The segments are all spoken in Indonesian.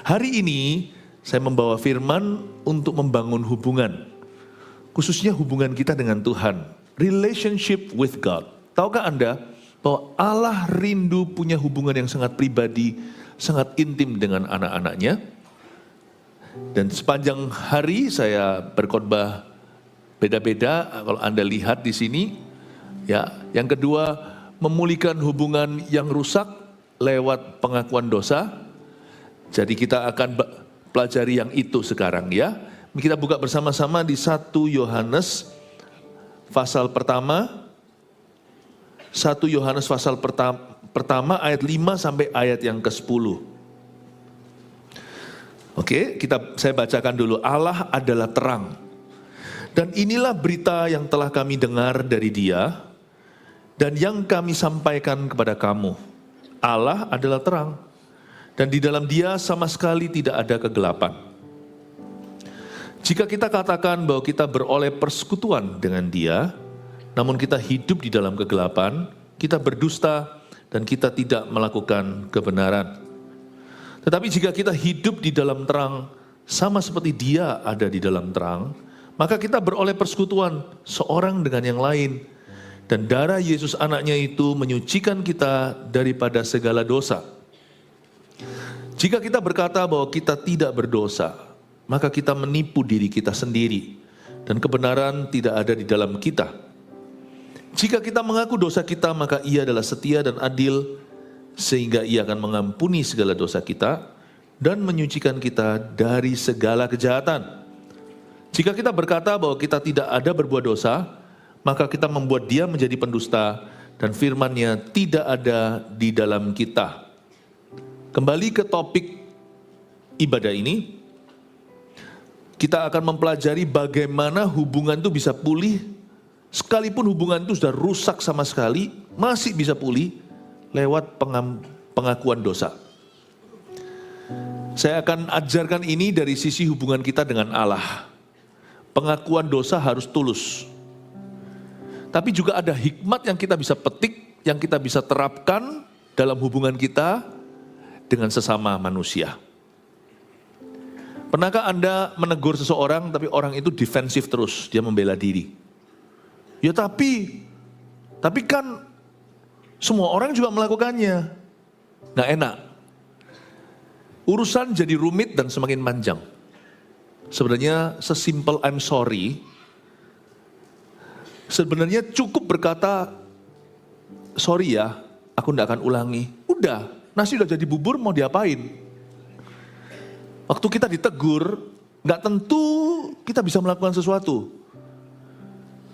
Hari ini saya membawa firman untuk membangun hubungan, khususnya hubungan kita dengan Tuhan, relationship with God. Tahukah Anda bahwa Allah rindu punya hubungan yang sangat pribadi, sangat intim dengan anak-anaknya? Dan sepanjang hari saya berkhotbah beda-beda. Kalau Anda lihat di sini, ya, yang kedua memulihkan hubungan yang rusak lewat pengakuan dosa. Jadi kita akan pelajari yang itu sekarang ya. Kita buka bersama-sama di 1 Yohanes pasal pertama. 1 Yohanes pasal pertama ayat 5 sampai ayat yang ke-10. Oke, saya bacakan dulu. Allah adalah terang. Dan inilah berita yang telah kami dengar dari Dia dan yang kami sampaikan kepada kamu. Allah adalah terang. Dan di dalam Dia sama sekali tidak ada kegelapan. Jika kita katakan bahwa kita beroleh persekutuan dengan Dia, namun kita hidup di dalam kegelapan, kita berdusta dan kita tidak melakukan kebenaran. Tetapi jika kita hidup di dalam terang, sama seperti Dia ada di dalam terang, maka kita beroleh persekutuan seorang dengan yang lain. Dan darah Yesus anaknya itu menyucikan kita daripada segala dosa. Jika kita berkata bahwa kita tidak berdosa, maka kita menipu diri kita sendiri, dan kebenaran tidak ada di dalam kita. Jika kita mengaku dosa kita, maka Ia adalah setia dan adil, sehingga Ia akan mengampuni segala dosa kita, dan menyucikan kita dari segala kejahatan. Jika kita berkata bahwa kita tidak ada berbuat dosa, maka kita membuat Dia menjadi pendusta, dan firman-Nya tidak ada di dalam kita. Kembali ke topik ibadah ini, kita akan mempelajari bagaimana hubungan itu bisa pulih, sekalipun hubungan itu sudah rusak sama sekali, masih bisa pulih lewat pengakuan dosa. Saya akan ajarkan ini dari sisi hubungan kita dengan Allah. Pengakuan dosa harus tulus. Tapi juga ada hikmat yang kita bisa petik, yang kita bisa terapkan dalam hubungan kita dengan sesama manusia. Pernahkah Anda menegur seseorang tapi orang itu defensif terus, dia membela diri? Ya tapi kan semua orang juga melakukannya. Nggak enak. Urusan jadi rumit dan semakin panjang. Sebenarnya sesimpel I'm sorry, sebenarnya cukup berkata, sorry ya, aku nggak akan ulangi. Udah, nasi udah jadi bubur, mau diapain? Waktu kita ditegur, nggak tentu kita bisa melakukan sesuatu.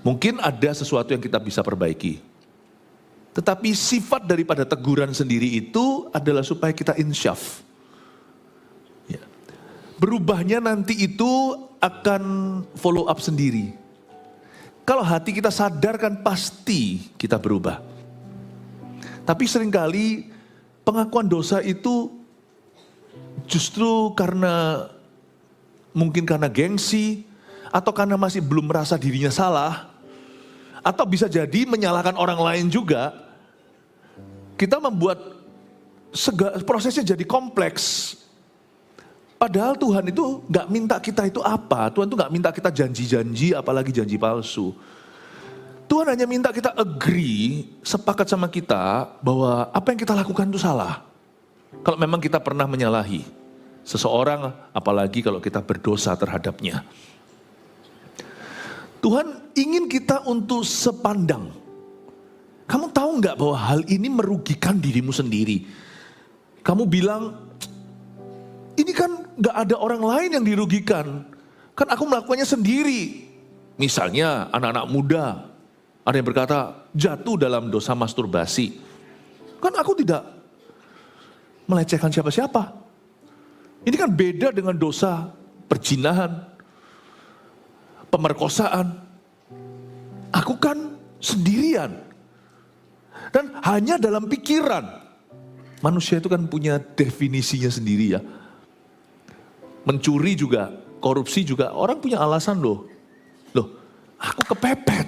Mungkin ada sesuatu yang kita bisa perbaiki. Tetapi sifat daripada teguran sendiri itu adalah supaya kita insyaf. Ya. Berubahnya nanti itu akan follow up sendiri. Kalau hati kita sadarkan pasti kita berubah. Tapi seringkali pengakuan dosa itu justru mungkin karena gengsi, atau karena masih belum merasa dirinya salah, atau bisa jadi menyalahkan orang lain juga, kita membuat prosesnya jadi kompleks. Padahal Tuhan itu gak minta kita itu apa, Tuhan itu gak minta kita janji-janji, apalagi janji palsu. Tuhan hanya minta kita agree, sepakat sama kita bahwa apa yang kita lakukan itu salah. Kalau memang kita pernah menyalahi seseorang, apalagi kalau kita berdosa terhadapnya. Tuhan ingin kita untuk sepandang. Kamu tahu nggak bahwa hal ini merugikan dirimu sendiri? Kamu bilang, ini kan nggak ada orang lain yang dirugikan. Kan aku melakukannya sendiri. Misalnya anak-anak muda, ada yang berkata jatuh dalam dosa masturbasi. Kan aku tidak melecehkan siapa-siapa. Ini kan beda dengan dosa perzinahan, pemerkosaan. Aku kan sendirian. Dan hanya dalam pikiran. Manusia itu kan punya definisinya sendiri ya. Mencuri juga, korupsi juga, orang punya alasan loh. Loh, aku kepepet.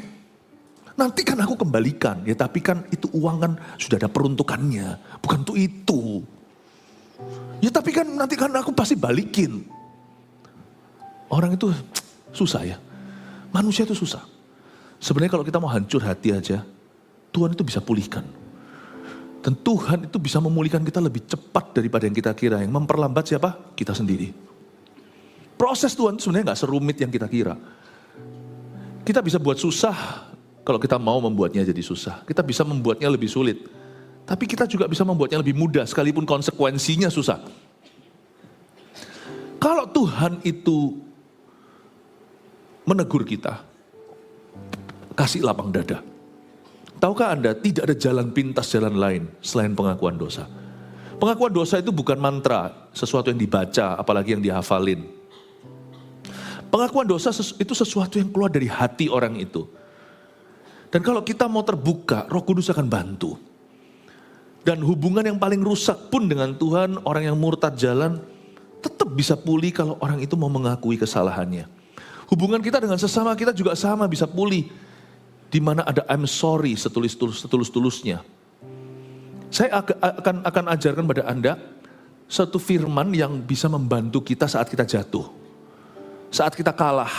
Nanti kan aku kembalikan. Ya tapi kan itu uang kan sudah ada peruntukannya. Bukan untuk itu. Ya tapi kan nanti kan aku pasti balikin. Orang itu susah ya. Manusia itu susah. Sebenarnya kalau kita mau hancur hati aja, Tuhan itu bisa pulihkan. Dan Tuhan itu bisa memulihkan kita lebih cepat daripada yang kita kira. Yang memperlambat siapa? Kita sendiri. Proses Tuhan itu sebenarnya gak serumit yang kita kira. Kita bisa buat susah kalau kita mau membuatnya jadi susah. Kita bisa membuatnya lebih sulit. Tapi kita juga bisa membuatnya lebih mudah sekalipun konsekuensinya susah. Kalau Tuhan itu menegur kita, kasih lapang dada. Tahukah Anda tidak ada jalan pintas jalan lain selain pengakuan dosa. Pengakuan dosa itu bukan mantra, sesuatu yang dibaca apalagi yang dihafalin. Pengakuan dosa itu sesuatu yang keluar dari hati orang itu. Dan kalau kita mau terbuka, Roh Kudus akan bantu. Dan hubungan yang paling rusak pun dengan Tuhan, orang yang murtad jalan, tetap bisa pulih kalau orang itu mau mengakui kesalahannya. Hubungan kita dengan sesama kita juga sama bisa pulih. Di mana ada I'm sorry setulus-tulusnya. Saya akan ajarkan pada Anda satu firman yang bisa membantu kita saat kita jatuh. Saat kita kalah,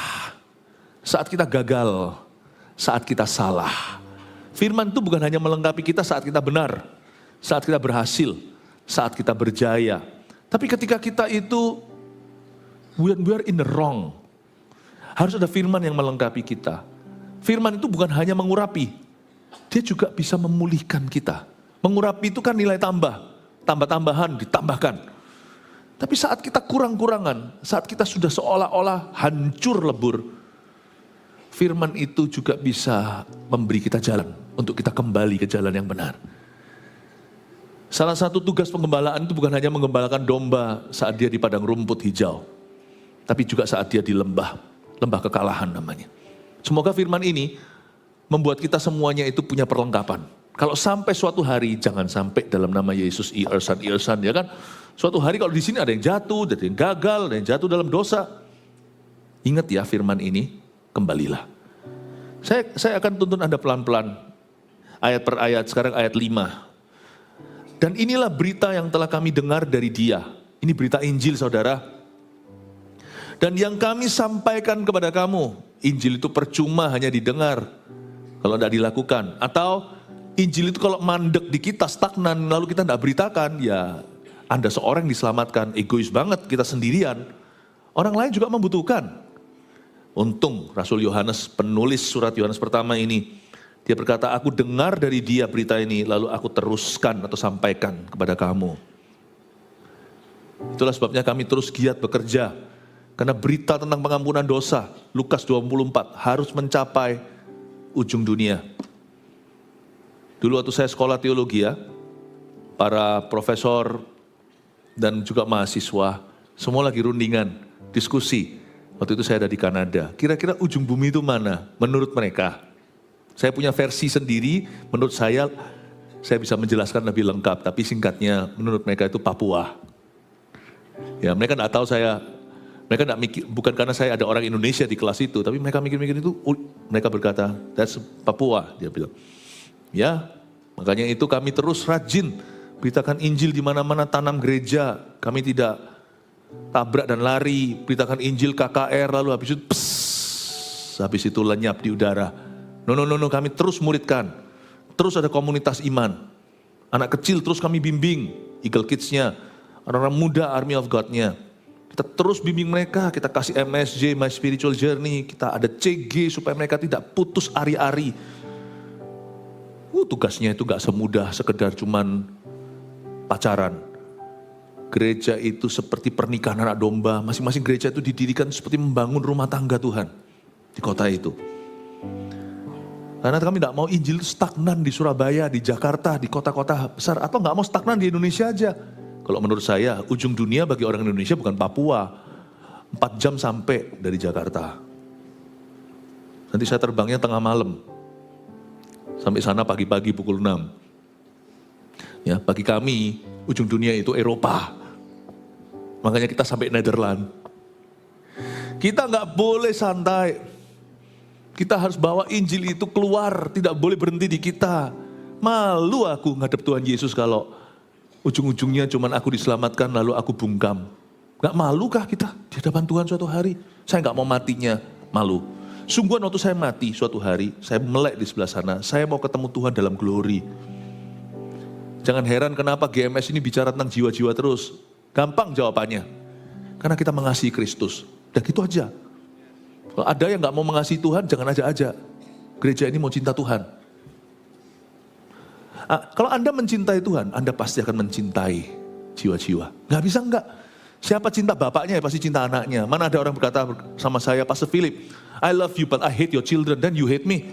saat kita gagal, saat kita salah. Firman itu bukan hanya melengkapi kita saat kita benar, saat kita berhasil, saat kita berjaya. Tapi ketika kita itu, when we are in the wrong, harus ada firman yang melengkapi kita. Firman itu bukan hanya mengurapi, dia juga bisa memulihkan kita. Mengurapi itu kan nilai tambah, tambah-tambahan, ditambahkan. Tapi saat kita kurang-kurangan, saat kita sudah seolah-olah hancur lebur, firman itu juga bisa memberi kita jalan untuk kita kembali ke jalan yang benar. Salah satu tugas penggembalaan itu bukan hanya menggembalakan domba saat dia di padang rumput hijau, tapi juga saat dia di lembah kekalahan namanya. Semoga firman ini membuat kita semuanya itu punya perlengkapan. Kalau sampai suatu hari, jangan sampai dalam nama Yesus irsan ya kan. Suatu hari kalau di sini ada yang jatuh, ada yang gagal, ada yang jatuh dalam dosa. Ingat ya firman ini, kembalilah. Saya akan tuntun Anda pelan-pelan, ayat per ayat, sekarang ayat 5. Dan inilah berita yang telah kami dengar dari Dia. Ini berita Injil saudara. Dan yang kami sampaikan kepada kamu, Injil itu percuma hanya didengar kalau tidak dilakukan. Atau Injil itu kalau mandek di kita, stagnan, lalu kita tidak beritakan, ya Anda seorang yang diselamatkan, egois banget, kita sendirian. Orang lain juga membutuhkan. Untung Rasul Yohanes, penulis surat Yohanes pertama ini, dia berkata, aku dengar dari Dia berita ini, lalu aku teruskan atau sampaikan kepada kamu. Itulah sebabnya kami terus giat bekerja. Karena berita tentang pengampunan dosa, Lukas 24, harus mencapai ujung dunia. Dulu waktu saya sekolah teologi ya, para profesor dan juga mahasiswa, semua lagi rundingan, diskusi. Waktu itu saya ada di Kanada, kira-kira ujung bumi itu mana menurut mereka? Saya punya versi sendiri, menurut saya bisa menjelaskan lebih lengkap, tapi singkatnya menurut mereka itu Papua. Ya mereka tidak tahu mereka tidak mikir, bukan karena saya ada orang Indonesia di kelas itu, tapi mereka mikir-mikir itu, mereka berkata, that's Papua, dia bilang. Ya, makanya itu kami terus rajin beritakan Injil di mana-mana, tanam gereja, kami tidak tabrak dan lari, beritakan Injil KKR, lalu habis itu lenyap di udara. No, kami terus muridkan, terus ada komunitas iman, anak kecil terus kami bimbing, Eagle Kids-nya, orang-orang muda Army of God-nya. Kita terus bimbing mereka, kita kasih MSJ, My Spiritual Journey, kita ada CG supaya mereka tidak putus ari-ari. Tugasnya itu gak semudah sekedar cuman pacaran. Gereja itu seperti pernikahan anak domba, masing-masing gereja itu didirikan seperti membangun rumah tangga Tuhan di kota itu. Karena kami gak mau Injil itu stagnan di Surabaya, di Jakarta, di kota-kota besar, atau gak mau stagnan di Indonesia aja. Kalau menurut saya, ujung dunia bagi orang Indonesia bukan Papua. 4 jam sampai dari Jakarta. Nanti saya terbangnya tengah malam. Sampai sana pagi-pagi pukul 6. Ya, bagi kami, ujung dunia itu Eropa. Makanya kita sampai Nederland. Kita nggak boleh santai. Kita harus bawa Injil itu keluar, tidak boleh berhenti di kita. Malu aku ngadep Tuhan Yesus kalau ujung-ujungnya cuman aku diselamatkan lalu aku bungkam. Gak malukah kita di hadapan Tuhan suatu hari? Saya gak mau matinya malu. Sungguhan waktu saya mati suatu hari, saya melek di sebelah sana, saya mau ketemu Tuhan dalam glory. Jangan heran kenapa GMS ini bicara tentang jiwa-jiwa terus. Gampang jawabannya. Karena kita mengasihi Kristus. Dan gitu aja. Kalau ada yang gak mau mengasihi Tuhan, jangan aja-aja. Gereja ini mau cinta Tuhan. Kalau Anda mencintai Tuhan, Anda pasti akan mencintai jiwa-jiwa. Gak bisa enggak. Siapa cinta bapaknya ya pasti cinta anaknya. Mana ada orang berkata sama saya, Pastor Philip, I love you but I hate your children, then you hate me.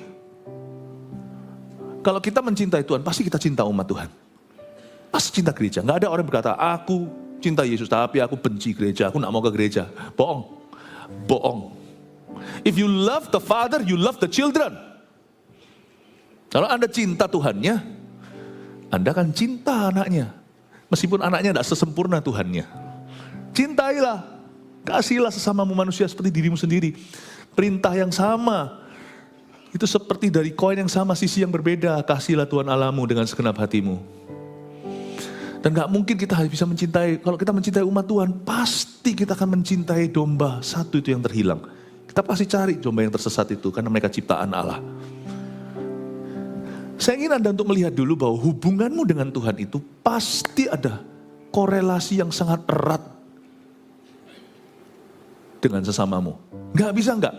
Kalau kita mencintai Tuhan, pasti kita cinta umat Tuhan. Pasti cinta gereja. Gak ada orang berkata, aku cinta Yesus tapi aku benci gereja, aku gak mau ke gereja. Bohong. Bohong. If you love the Father, you love the children. Kalau Anda cinta Tuhannya, Anda akan cinta anaknya. Meskipun anaknya tidak sesempurna Tuhannya. Cintailah, kasihlah sesamamu manusia seperti dirimu sendiri. Perintah yang sama, itu seperti dari koin yang sama, sisi yang berbeda. Kasihlah Tuhan Allahmu dengan segenap hatimu. Dan gak mungkin kita bisa mencintai, kalau kita mencintai umat Tuhan, pasti kita akan mencintai domba satu itu yang terhilang. Kita pasti cari domba yang tersesat itu, karena mereka ciptaan Allah. Saya ingin Anda untuk melihat dulu bahwa hubunganmu dengan Tuhan itu pasti ada korelasi yang sangat erat dengan sesamamu. Gak bisa enggak.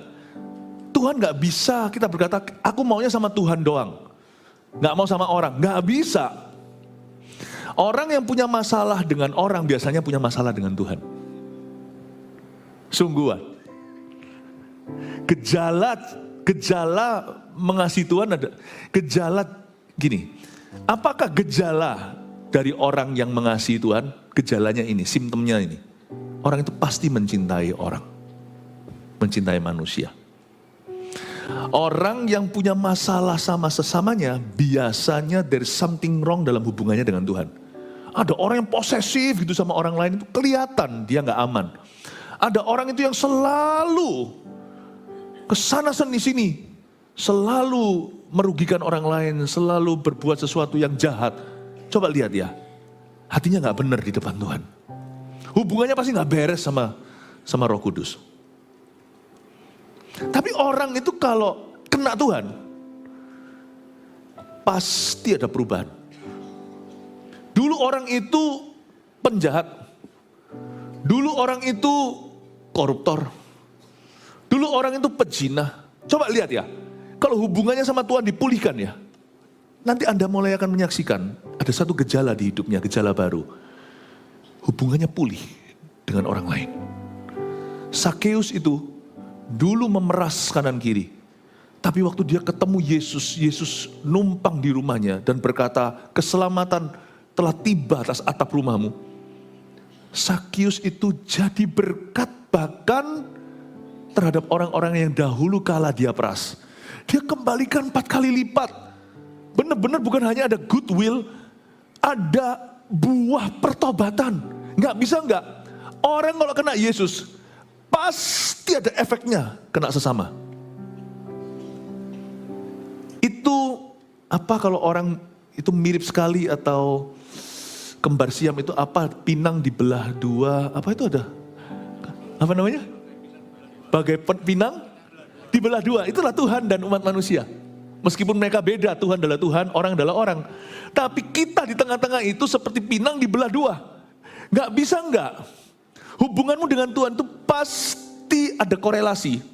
Tuhan gak bisa kita berkata, aku maunya sama Tuhan doang. Gak mau sama orang, gak bisa. Orang yang punya masalah dengan orang biasanya punya masalah dengan Tuhan. Sungguhan. Gejala mengasihi Tuhan ada. Gejala gini, apakah gejala dari orang yang mengasihi Tuhan? Gejalanya ini, simptomnya ini. Orang itu pasti mencintai orang. Mencintai manusia. Orang yang punya masalah sama sesamanya, biasanya there's something wrong dalam hubungannya dengan Tuhan. Ada orang yang posesif gitu sama orang lain, itu kelihatan dia gak aman. Ada orang itu yang selalu kesana sini, selalu merugikan orang lain, selalu berbuat sesuatu yang jahat. Coba lihat ya, hatinya gak benar di depan Tuhan. Hubungannya pasti gak beres sama Roh Kudus. Tapi orang itu kalau kena Tuhan, pasti ada perubahan. Dulu orang itu penjahat. Dulu orang itu koruptor. Dulu orang itu pezina. Coba lihat ya, kalau hubungannya sama Tuhan dipulihkan ya, nanti Anda mulai akan menyaksikan ada satu gejala di hidupnya, gejala baru. Hubungannya pulih dengan orang lain. Sakeus itu dulu memeras kanan kiri. Tapi waktu dia ketemu Yesus, Yesus numpang di rumahnya dan berkata, keselamatan telah tiba atas atap rumahmu. Sakeus itu jadi berkat bahkan terhadap orang-orang yang dahulu kala dia peras. Dia kembalikan 4 kali lipat. Benar-benar bukan hanya ada goodwill, ada buah pertobatan. Nggak bisa nggak. Orang kalau kena Yesus, pasti ada efeknya kena sesama. Itu apa kalau orang itu mirip sekali atau kembar siam itu apa? Pinang dibelah dua, apa itu ada? Apa namanya? Bagai pinang dibelah dua, itulah Tuhan dan umat manusia. Meskipun mereka beda, Tuhan adalah Tuhan, orang adalah orang. Tapi kita di tengah-tengah itu seperti pinang dibelah dua. Gak bisa enggak. Hubunganmu dengan Tuhan itu pasti ada korelasi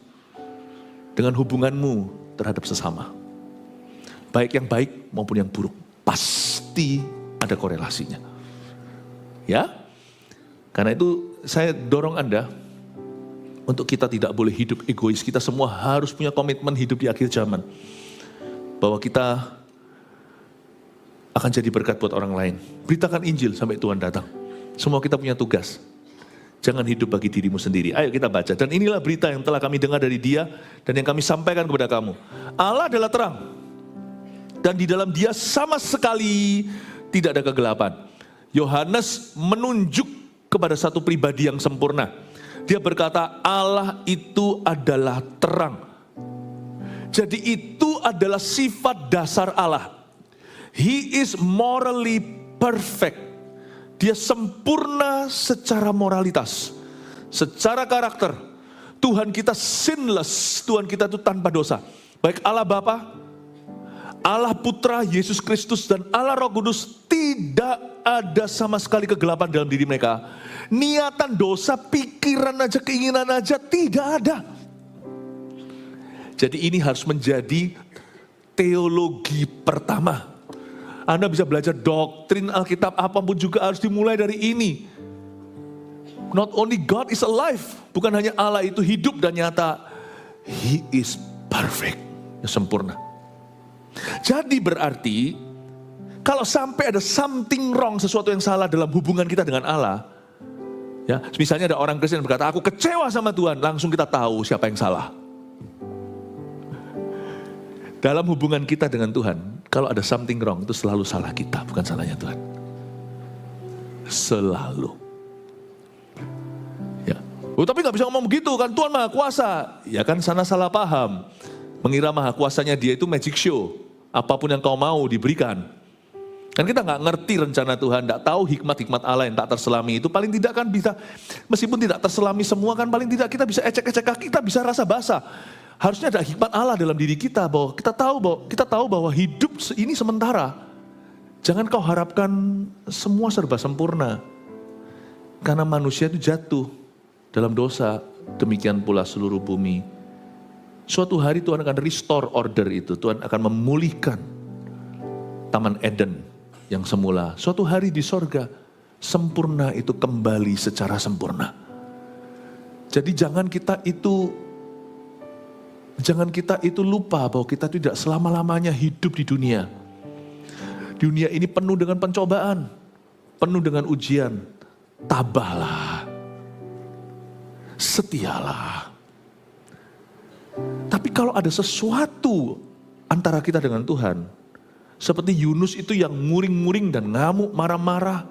dengan hubunganmu terhadap sesama. Baik yang baik maupun yang buruk. Pasti ada korelasinya. Ya, karena itu saya dorong Anda untuk kita tidak boleh hidup egois. Kita semua harus punya komitmen hidup di akhir zaman. Bahwa kita akan jadi berkat buat orang lain. Beritakan Injil sampai Tuhan datang. Semua kita punya tugas. Jangan hidup bagi dirimu sendiri. Ayo kita baca. Dan inilah berita yang telah kami dengar dari Dia dan yang kami sampaikan kepada kamu. Allah adalah terang. Dan di dalam Dia sama sekali tidak ada kegelapan. Yohanes menunjuk kepada satu pribadi yang sempurna. Dia berkata, Allah itu adalah terang. Jadi itu adalah sifat dasar Allah. He is morally perfect. Dia sempurna secara moralitas, secara karakter. Tuhan kita sinless, Tuhan kita itu tanpa dosa. Baik Allah Bapa, Allah Putra, Yesus Kristus, dan Allah Roh Kudus, tidak ada sama sekali kegelapan dalam diri mereka. Niatan dosa, pikiran aja, keinginan aja, tidak ada. Jadi ini harus menjadi teologi pertama. Anda bisa belajar doktrin Alkitab apapun juga harus dimulai dari ini. Not only God is alive, bukan hanya Allah itu hidup dan nyata. He is perfect, sempurna. Jadi berarti, kalau sampai ada something wrong, sesuatu yang salah dalam hubungan kita dengan Allah, ya, misalnya ada orang Kristen yang berkata, aku kecewa sama Tuhan, langsung kita tahu siapa yang salah. Dalam hubungan kita dengan Tuhan, kalau ada something wrong, itu selalu salah kita, bukan salahnya Tuhan. Selalu. Ya. Oh, tapi gak bisa ngomong begitu kan, Tuhan Maha Kuasa. Ya kan, sana salah paham. Mengira Maha Kuasanya dia itu magic show. Apapun yang kau mau diberikan. Kan kita gak ngerti rencana Tuhan, gak tahu hikmat-hikmat Allah yang tak terselami itu. Paling tidak kan bisa, meskipun tidak terselami semua kan, paling tidak kita bisa ecek-ecek kaki, kita bisa rasa basah. Harusnya ada hikmat Allah dalam diri kita, bahwa kita tahu bahwa hidup ini sementara. Jangan kau harapkan semua serba sempurna. Karena manusia itu jatuh dalam dosa, demikian pula seluruh bumi. Suatu hari Tuhan akan restore order itu, Tuhan akan memulihkan Taman Eden yang semula. Suatu hari di sorga, sempurna itu kembali secara sempurna. Jadi jangan kita itu lupa bahwa kita tidak selama-lamanya hidup di dunia. Dunia ini penuh dengan pencobaan, penuh dengan ujian. Tabahlah, setialah. Tapi kalau ada sesuatu antara kita dengan Tuhan, seperti Yunus itu yang muring-muring dan ngamuk, marah-marah,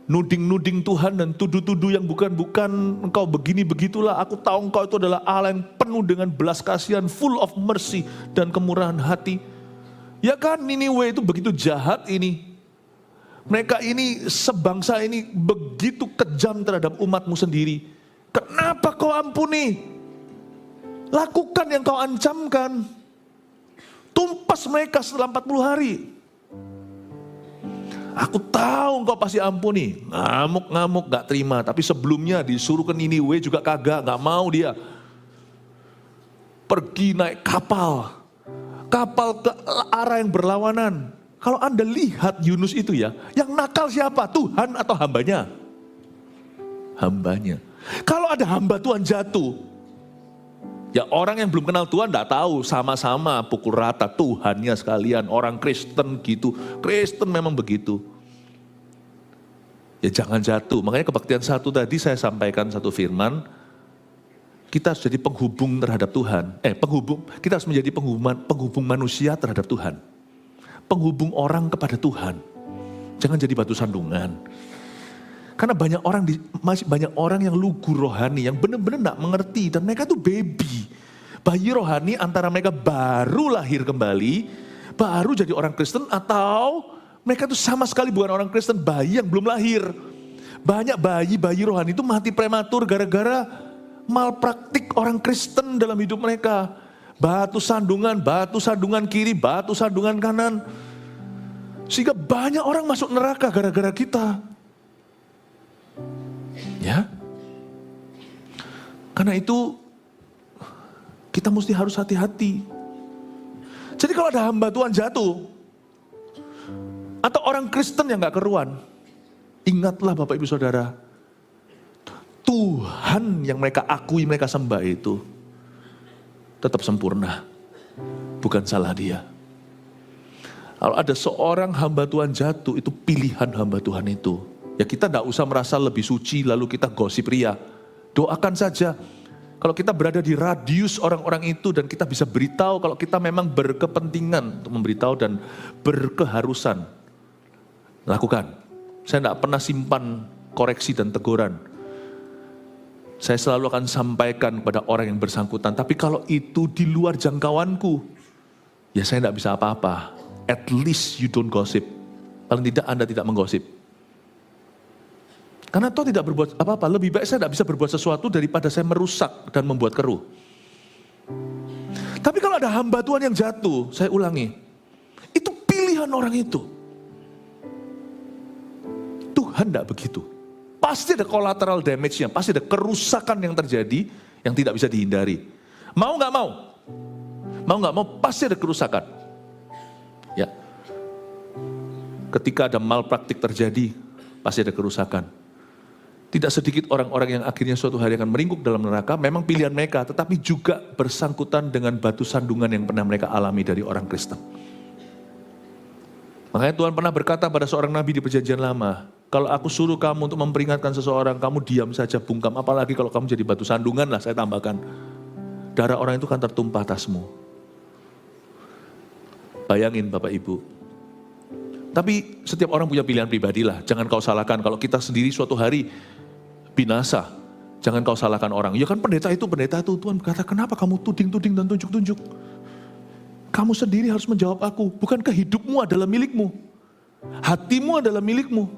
nuding-nuding Tuhan dan tuduh-tuduh yang bukan-bukan, engkau begini begitulah, aku tahu engkau itu adalah Allah yang penuh dengan belas kasihan, full of mercy dan kemurahan hati. Ya kan, Niniwe itu begitu jahat ini. Mereka ini, sebangsa ini begitu kejam terhadap umatmu sendiri. Kenapa kau ampuni? Lakukan yang kau ancamkan. Tumpas mereka setelah 40 hari. Aku tahu engkau pasti ampuni. Ngamuk-ngamuk gak terima. Tapi sebelumnya disuruh ke Niniwe juga kagak, gak mau dia. Pergi naik kapal. Kapal ke arah yang berlawanan. Kalau Anda lihat Yunus itu ya, yang nakal siapa? Tuhan atau hambanya? Hambanya. Kalau ada hamba Tuhan jatuh, ya orang yang belum kenal Tuhan gak tahu, sama-sama pukul rata Tuhannya sekalian. Orang Kristen gitu, Kristen memang begitu. Ya jangan jatuh. Makanya kebaktian satu tadi saya sampaikan satu firman, kita harus jadi penghubung terhadap Tuhan. Kita harus menjadi penghubung manusia terhadap Tuhan. Penghubung orang kepada Tuhan. Jangan jadi batu sandungan. Karena masih banyak orang yang lugu rohani, yang benar-benar gak mengerti, dan mereka tuh baby. Bayi rohani antara mereka baru lahir kembali, baru jadi orang Kristen, atau mereka tuh sama sekali bukan orang Kristen, bayi yang belum lahir. Banyak bayi rohani itu mati prematur gara-gara malpraktik orang Kristen dalam hidup mereka. Batu sandungan kiri, batu sandungan kanan. Sehingga banyak orang masuk neraka gara-gara kita. Ya. Karena itu kita mesti harus hati-hati. Jadi kalau ada hamba Tuhan jatuh, atau orang Kristen yang gak keruan, ingatlah Bapak Ibu Saudara, Tuhan yang mereka akui, mereka sembah itu tetap sempurna, bukan salah dia. Kalau ada seorang hamba Tuhan jatuh, itu pilihan hamba Tuhan itu. Ya kita tidak usah merasa lebih suci lalu kita gosip ria. Doakan saja. Kalau kita berada di radius orang-orang itu dan kita bisa beritahu kalau kita memang berkepentingan untuk memberitahu dan berkeharusan. Lakukan. Saya tidak pernah simpan koreksi dan teguran. Saya selalu akan sampaikan kepada orang yang bersangkutan. Tapi kalau itu di luar jangkauanku, ya saya tidak bisa apa-apa. At least you don't gossip. Paling tidak Anda tidak menggosip. Karena toh tidak berbuat apa-apa, lebih baik saya tidak bisa berbuat sesuatu daripada saya merusak dan membuat keruh. Tapi kalau ada hamba Tuhan yang jatuh, saya ulangi, itu pilihan orang itu. Tuhan tidak begitu. Pasti ada collateral damage-nya, pasti ada kerusakan yang terjadi yang tidak bisa dihindari. Mau nggak mau? Mau nggak mau pasti ada kerusakan. Ya. Ketika ada malpraktik terjadi, pasti ada kerusakan. Tidak sedikit orang-orang yang akhirnya suatu hari akan meringkuk dalam neraka, memang pilihan mereka, tetapi juga bersangkutan dengan batu sandungan yang pernah mereka alami dari orang Kristen. Makanya Tuhan pernah berkata pada seorang nabi di Perjanjian Lama, kalau aku suruh kamu untuk memperingatkan seseorang, kamu diam saja bungkam, apalagi kalau kamu jadi batu sandungan lah, saya tambahkan. Darah orang itu kan tertumpah atasmu. Bayangin Bapak Ibu. Tapi setiap orang punya pilihan pribadi lah, jangan kau salahkan kalau kita sendiri suatu hari binasa, jangan kau salahkan orang. Ya kan pendeta itu, Tuhan berkata, kenapa kamu tuding-tuding dan tunjuk-tunjuk? Kamu sendiri harus menjawab aku, bukankah hidupmu adalah milikmu? Hatimu adalah milikmu.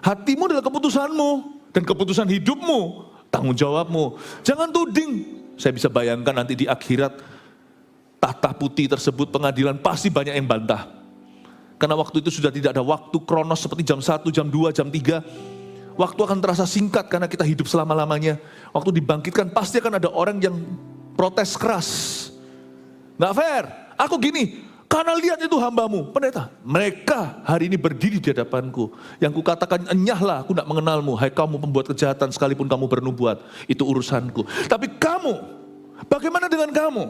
Hatimu adalah keputusanmu, dan keputusan hidupmu, tanggung jawabmu. Jangan tuding. Saya bisa bayangkan nanti di akhirat, tahta putih tersebut pengadilan pasti banyak yang bantah. Karena waktu itu sudah tidak ada waktu kronos seperti jam 1, jam 2, jam 3. Waktu akan terasa singkat karena kita hidup selama-lamanya. Waktu dibangkitkan pasti akan ada orang yang protes keras. Nggak fair, aku gini, karena lihat itu hambamu. Pendeta, mereka hari ini berdiri di hadapanku. Yang kukatakan enyahlah, aku tidak mengenalmu. Hai kamu pembuat kejahatan sekalipun kamu bernubuat. Itu urusanku. Tapi kamu, bagaimana dengan kamu?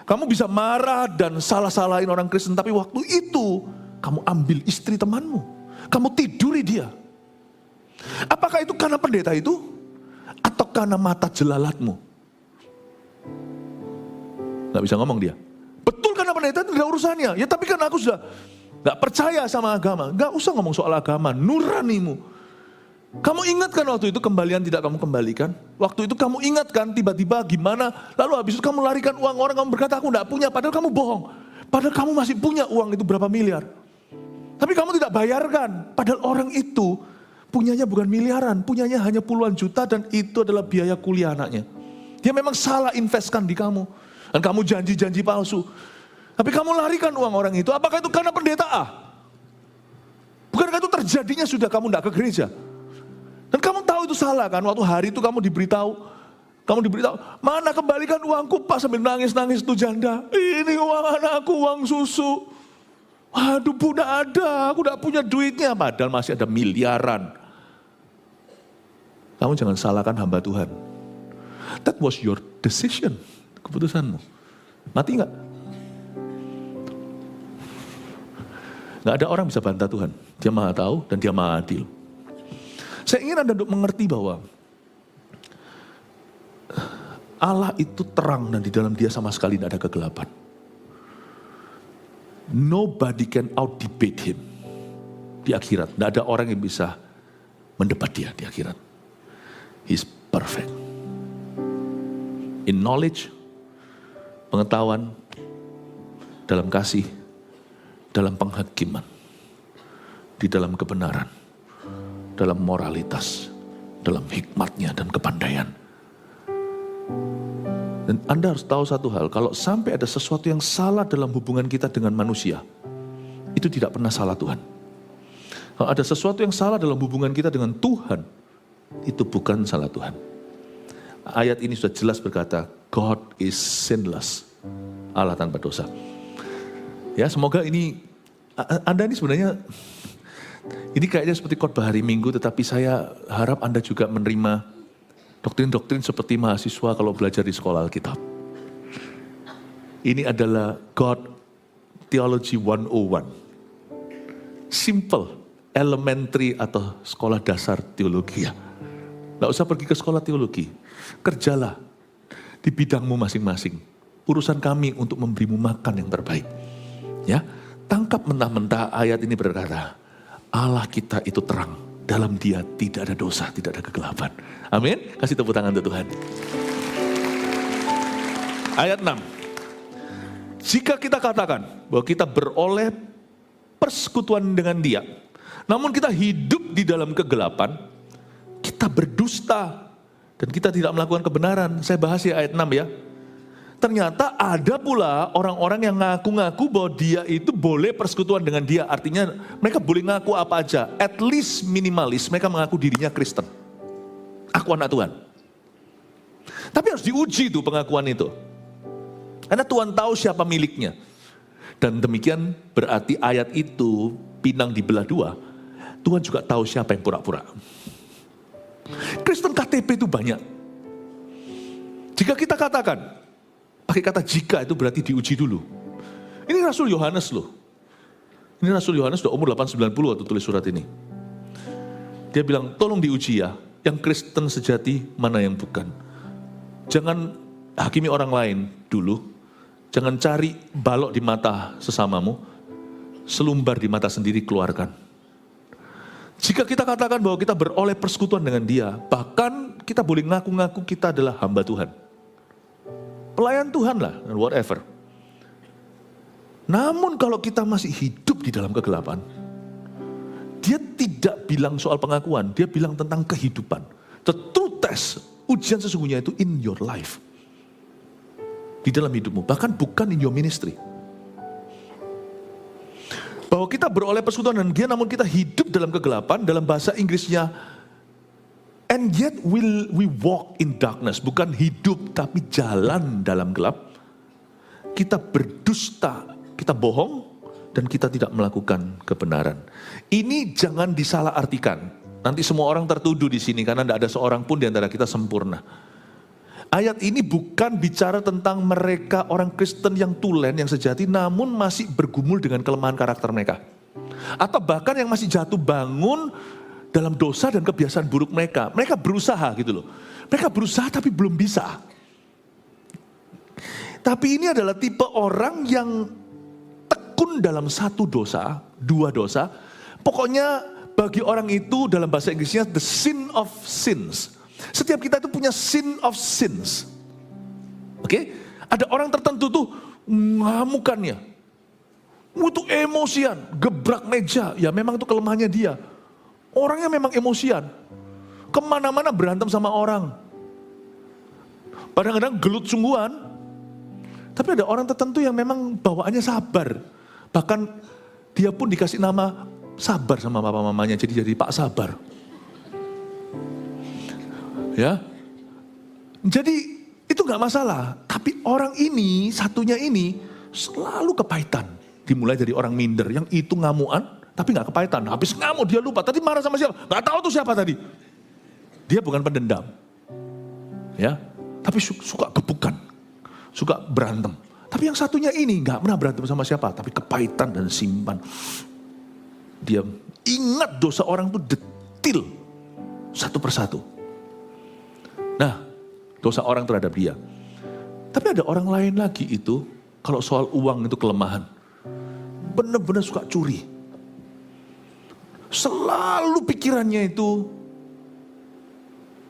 Kamu bisa marah dan salah-salahin orang Kristen. Tapi waktu itu, kamu ambil istri temanmu. Kamu tiduri dia. Apakah itu karena pendeta itu? Atau karena mata jelalatmu? Gak bisa ngomong dia. Betul karena pendeta itu tidak urusannya. Ya tapi kan aku sudah gak percaya sama agama. Gak usah ngomong soal agama, nuranimu. Kamu ingatkan waktu itu kembalian tidak kamu kembalikan? Waktu itu kamu ingatkan tiba-tiba gimana? Lalu habis itu kamu larikan uang orang, kamu berkata aku gak punya. Padahal kamu bohong. Padahal kamu masih punya uang itu berapa miliar. Tapi kamu tidak bayarkan. Padahal orang itu punyanya bukan miliaran, punyanya hanya puluhan juta dan itu adalah biaya kuliah anaknya. Dia memang salah investkan di kamu. Dan kamu janji-janji palsu. Tapi kamu larikan uang orang itu, apakah itu karena pendeta A? Bukankah itu terjadinya sudah kamu tidak ke gereja? Dan kamu tahu itu salah kan, waktu hari itu kamu diberitahu, mana kembalikan uangku Pak, sambil nangis-nangis itu janda. Ini uang anakku, uang susu. Waduh Bu, tidak ada, aku tidak punya duitnya. Padahal masih ada miliaran. Kamu jangan salahkan hamba Tuhan. That was your decision, keputusanmu. Mati nggak? Nggak ada orang bisa bantah Tuhan. Dia maha tahu dan dia maha adil. Saya ingin Anda untuk mengerti bahwa Allah itu terang dan di dalam dia sama sekali tidak ada kegelapan. Nobody can out-debate him di akhirat. Tidak ada orang yang bisa mendebat dia di akhirat. He's perfect. In knowledge, pengetahuan, dalam kasih, dalam penghakiman, di dalam kebenaran, dalam moralitas, dalam hikmatnya dan kepandaian. Dan Anda harus tahu satu hal, kalau sampai ada sesuatu yang salah dalam hubungan kita dengan manusia, itu tidak pernah salah Tuhan. Kalau ada sesuatu yang salah dalam hubungan kita dengan Tuhan, itu bukan salah Tuhan. Ayat ini sudah jelas berkata, God is sinless. Allah tanpa dosa. Ya, semoga ini, Anda ini sebenarnya, ini kayaknya seperti khotbah hari Minggu, tetapi saya harap Anda juga menerima doktrin-doktrin seperti mahasiswa kalau belajar di sekolah Alkitab. Ini adalah God Theology 101. Simple, elementary atau sekolah dasar teologi ya. Nggak usah pergi ke sekolah teologi. Kerjalah di bidangmu masing-masing. Urusan kami untuk memberimu makan yang terbaik. Ya, tangkap mentah-mentah ayat ini berkata, Allah kita itu terang. Dalam dia tidak ada dosa, tidak ada kegelapan. Amin. Kasih tepuk tangan untuk Tuhan. Ayat 6. Jika kita katakan bahwa kita beroleh persekutuan dengan dia, Namun kita hidup di dalam kegelapan, kita berdusta, dan kita tidak melakukan kebenaran. Saya bahas ya ayat 6 ya. Ternyata ada pula orang-orang yang ngaku-ngaku bahwa dia itu boleh persekutuan dengan dia. Artinya mereka boleh ngaku apa aja. At least minimalis mereka mengaku dirinya Kristen. Aku anak Tuhan. Tapi harus diuji tuh pengakuan itu. Karena Tuhan tahu siapa miliknya. Dan demikian berarti ayat itu pinang dibelah dua. Tuhan juga tahu siapa yang pura-pura. Kristen KTP itu banyak. Jika kita katakan, pakai kata jika itu berarti diuji dulu. Ini Rasul Yohanes loh. Ini Rasul Yohanes udah umur 890 waktu tulis surat ini. Dia bilang, tolong diuji ya. Yang Kristen sejati mana yang bukan. Jangan hakimi orang lain dulu. Jangan cari balok di mata sesamamu. Selumbar di mata sendiri keluarkan. Jika kita katakan bahwa kita beroleh persekutuan dengan dia. Bahkan kita boleh ngaku-ngaku kita adalah hamba Tuhan. Pelayan Tuhan lah, whatever. Namun kalau kita masih hidup di dalam kegelapan, dia tidak bilang soal pengakuan, dia bilang tentang kehidupan. The true test, ujian sesungguhnya itu in your life. Di dalam hidupmu, bahkan bukan in your ministry. Bahwa kita beroleh persekutuan dengan dia, namun kita hidup dalam kegelapan, dalam bahasa Inggrisnya, and yet we walk in darkness. Bukan hidup, tapi jalan dalam gelap. Kita berdusta, kita bohong, dan kita tidak melakukan kebenaran. Ini jangan disalahartikan. Nanti semua orang tertuduh di sini, karena tidak ada seorang pun di antara kita sempurna. Ayat ini bukan bicara tentang mereka orang Kristen yang tulen, yang sejati, namun masih bergumul dengan kelemahan karakter mereka. Atau bahkan yang masih jatuh bangun dalam dosa dan kebiasaan buruk mereka. Mereka berusaha gitu loh. Mereka berusaha tapi belum bisa. Tapi ini adalah tipe orang yang tekun dalam satu dosa, dua dosa. Pokoknya bagi orang itu dalam bahasa Inggrisnya the sin of sins. Setiap kita itu punya sin of sins. Oke? Ada orang tertentu tuh ngamukannya. Itu emosian, gebrak meja. Ya memang itu kelemahannya dia. Orangnya memang emosian. Kemana-mana berantem sama orang. Kadang-kadang gelut sungguhan. Tapi ada orang tertentu yang memang bawaannya sabar. Bahkan dia pun dikasih nama sabar sama papa mamanya. Jadi Pak Sabar. Ya. Jadi itu gak masalah. Tapi orang ini, satunya ini selalu kepahitan. Dimulai dari orang minder. Yang itu ngamuan. Tapi gak kepahitan, habis ngamuk dia lupa, tadi marah sama siapa? Gak tahu tuh siapa tadi. Dia bukan pendendam. Ya, tapi suka gebukan, suka berantem. Tapi yang satunya ini gak pernah berantem sama siapa, tapi kepahitan dan simpan. Dia ingat dosa orang itu detil, satu persatu. Nah, dosa orang terhadap dia. Tapi ada orang lain lagi itu, kalau soal uang itu kelemahan. Benar-benar suka curi. Selalu pikirannya itu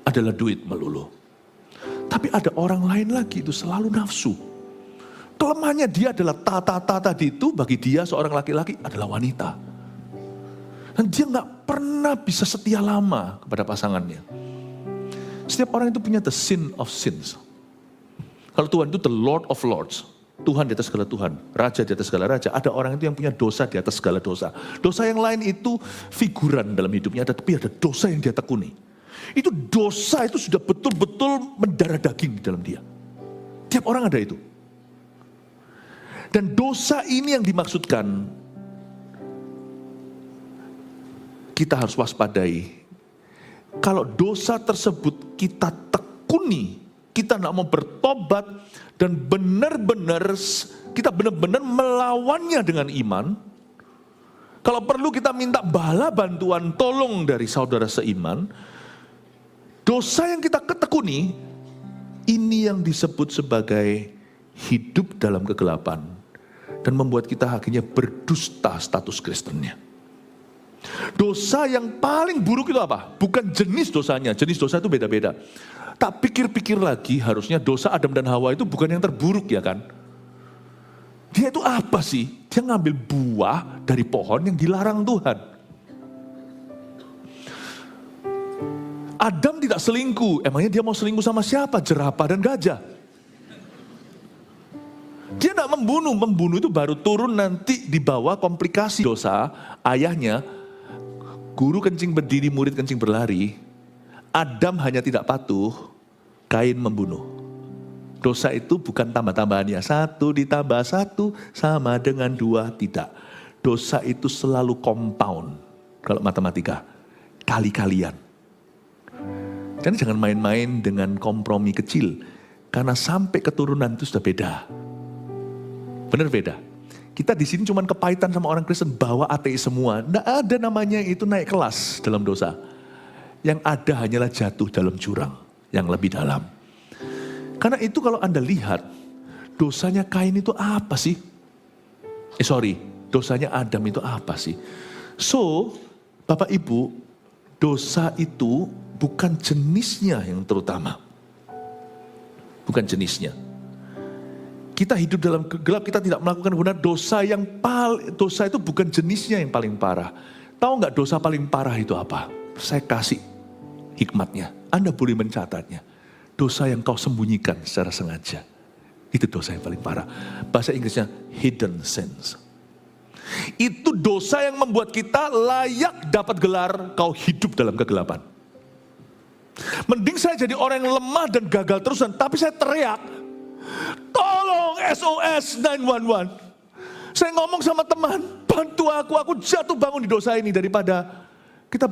adalah duit melulu. Tapi ada orang lain lagi itu selalu nafsu. Kelemahannya dia adalah tata-tata tadi itu bagi dia seorang laki-laki adalah wanita. Dan dia gak pernah bisa setia lama kepada pasangannya. Setiap orang itu punya the sin of sins. Kalau Tuhan itu the Lord of Lords. Tuhan di atas segala Tuhan, Raja di atas segala Raja. Ada orang itu yang punya dosa di atas segala dosa. Dosa yang lain itu figuran dalam hidupnya, tapi ada dosa yang dia tekuni. Itu dosa itu sudah betul-betul mendarah daging di dalam dia. Tiap orang ada itu. Dan dosa ini yang dimaksudkan, kita harus waspadai. Kalau dosa tersebut kita tekuni, kita tidak mau bertobat, dan kita benar-benar melawannya dengan iman. Kalau perlu kita minta bala bantuan tolong dari saudara seiman. Dosa yang kita ketekuni, ini yang disebut sebagai hidup dalam kegelapan. Dan membuat kita akhirnya berdusta status Kristennya. Dosa yang paling buruk itu apa? Bukan jenis dosanya, jenis dosa itu beda-beda. Tak pikir-pikir lagi, harusnya dosa Adam dan Hawa itu bukan yang terburuk ya kan? Dia itu apa sih? Dia ngambil buah dari pohon yang dilarang Tuhan. Adam tidak selingkuh. Emangnya dia mau selingkuh sama siapa? Jerapah dan gajah. Dia tidak membunuh. Membunuh itu baru turun nanti di bawah komplikasi dosa ayahnya. Guru kencing berdiri, murid kencing berlari. Adam hanya tidak patuh, Kain membunuh. Dosa itu bukan tambah-tambahannya. 1 ditambah 1 sama dengan 2, tidak. Dosa itu selalu compound. Kalau matematika, kali-kalian. Jadi jangan main-main dengan kompromi kecil. Karena sampai keturunan itu sudah beda. Benar beda. Kita di sini cuma kepahitan sama orang Kristen, bawa ateis semua. Tidak ada namanya itu naik kelas dalam dosa. Yang ada hanyalah jatuh dalam jurang yang lebih dalam. Karena itu kalau Anda lihat, dosanya Kain itu apa sih? Dosanya Adam itu apa sih? So, Bapak Ibu, dosa itu bukan jenisnya yang terutama. Bukan jenisnya. Kita hidup dalam gelap, kita tidak melakukan benar. Dosa itu bukan jenisnya yang paling parah. Tahu nggak dosa paling parah itu apa? Saya kasih hikmatnya. Anda boleh mencatatnya. Dosa yang kau sembunyikan secara sengaja. Itu dosa yang paling parah. Bahasa Inggrisnya hidden sins. Itu dosa yang membuat kita layak dapat gelar kau hidup dalam kegelapan. Mending saya jadi orang yang lemah dan gagal terusan, tapi saya teriak, tolong SOS 911. Saya ngomong sama teman, bantu aku jatuh bangun di dosa ini, daripada kita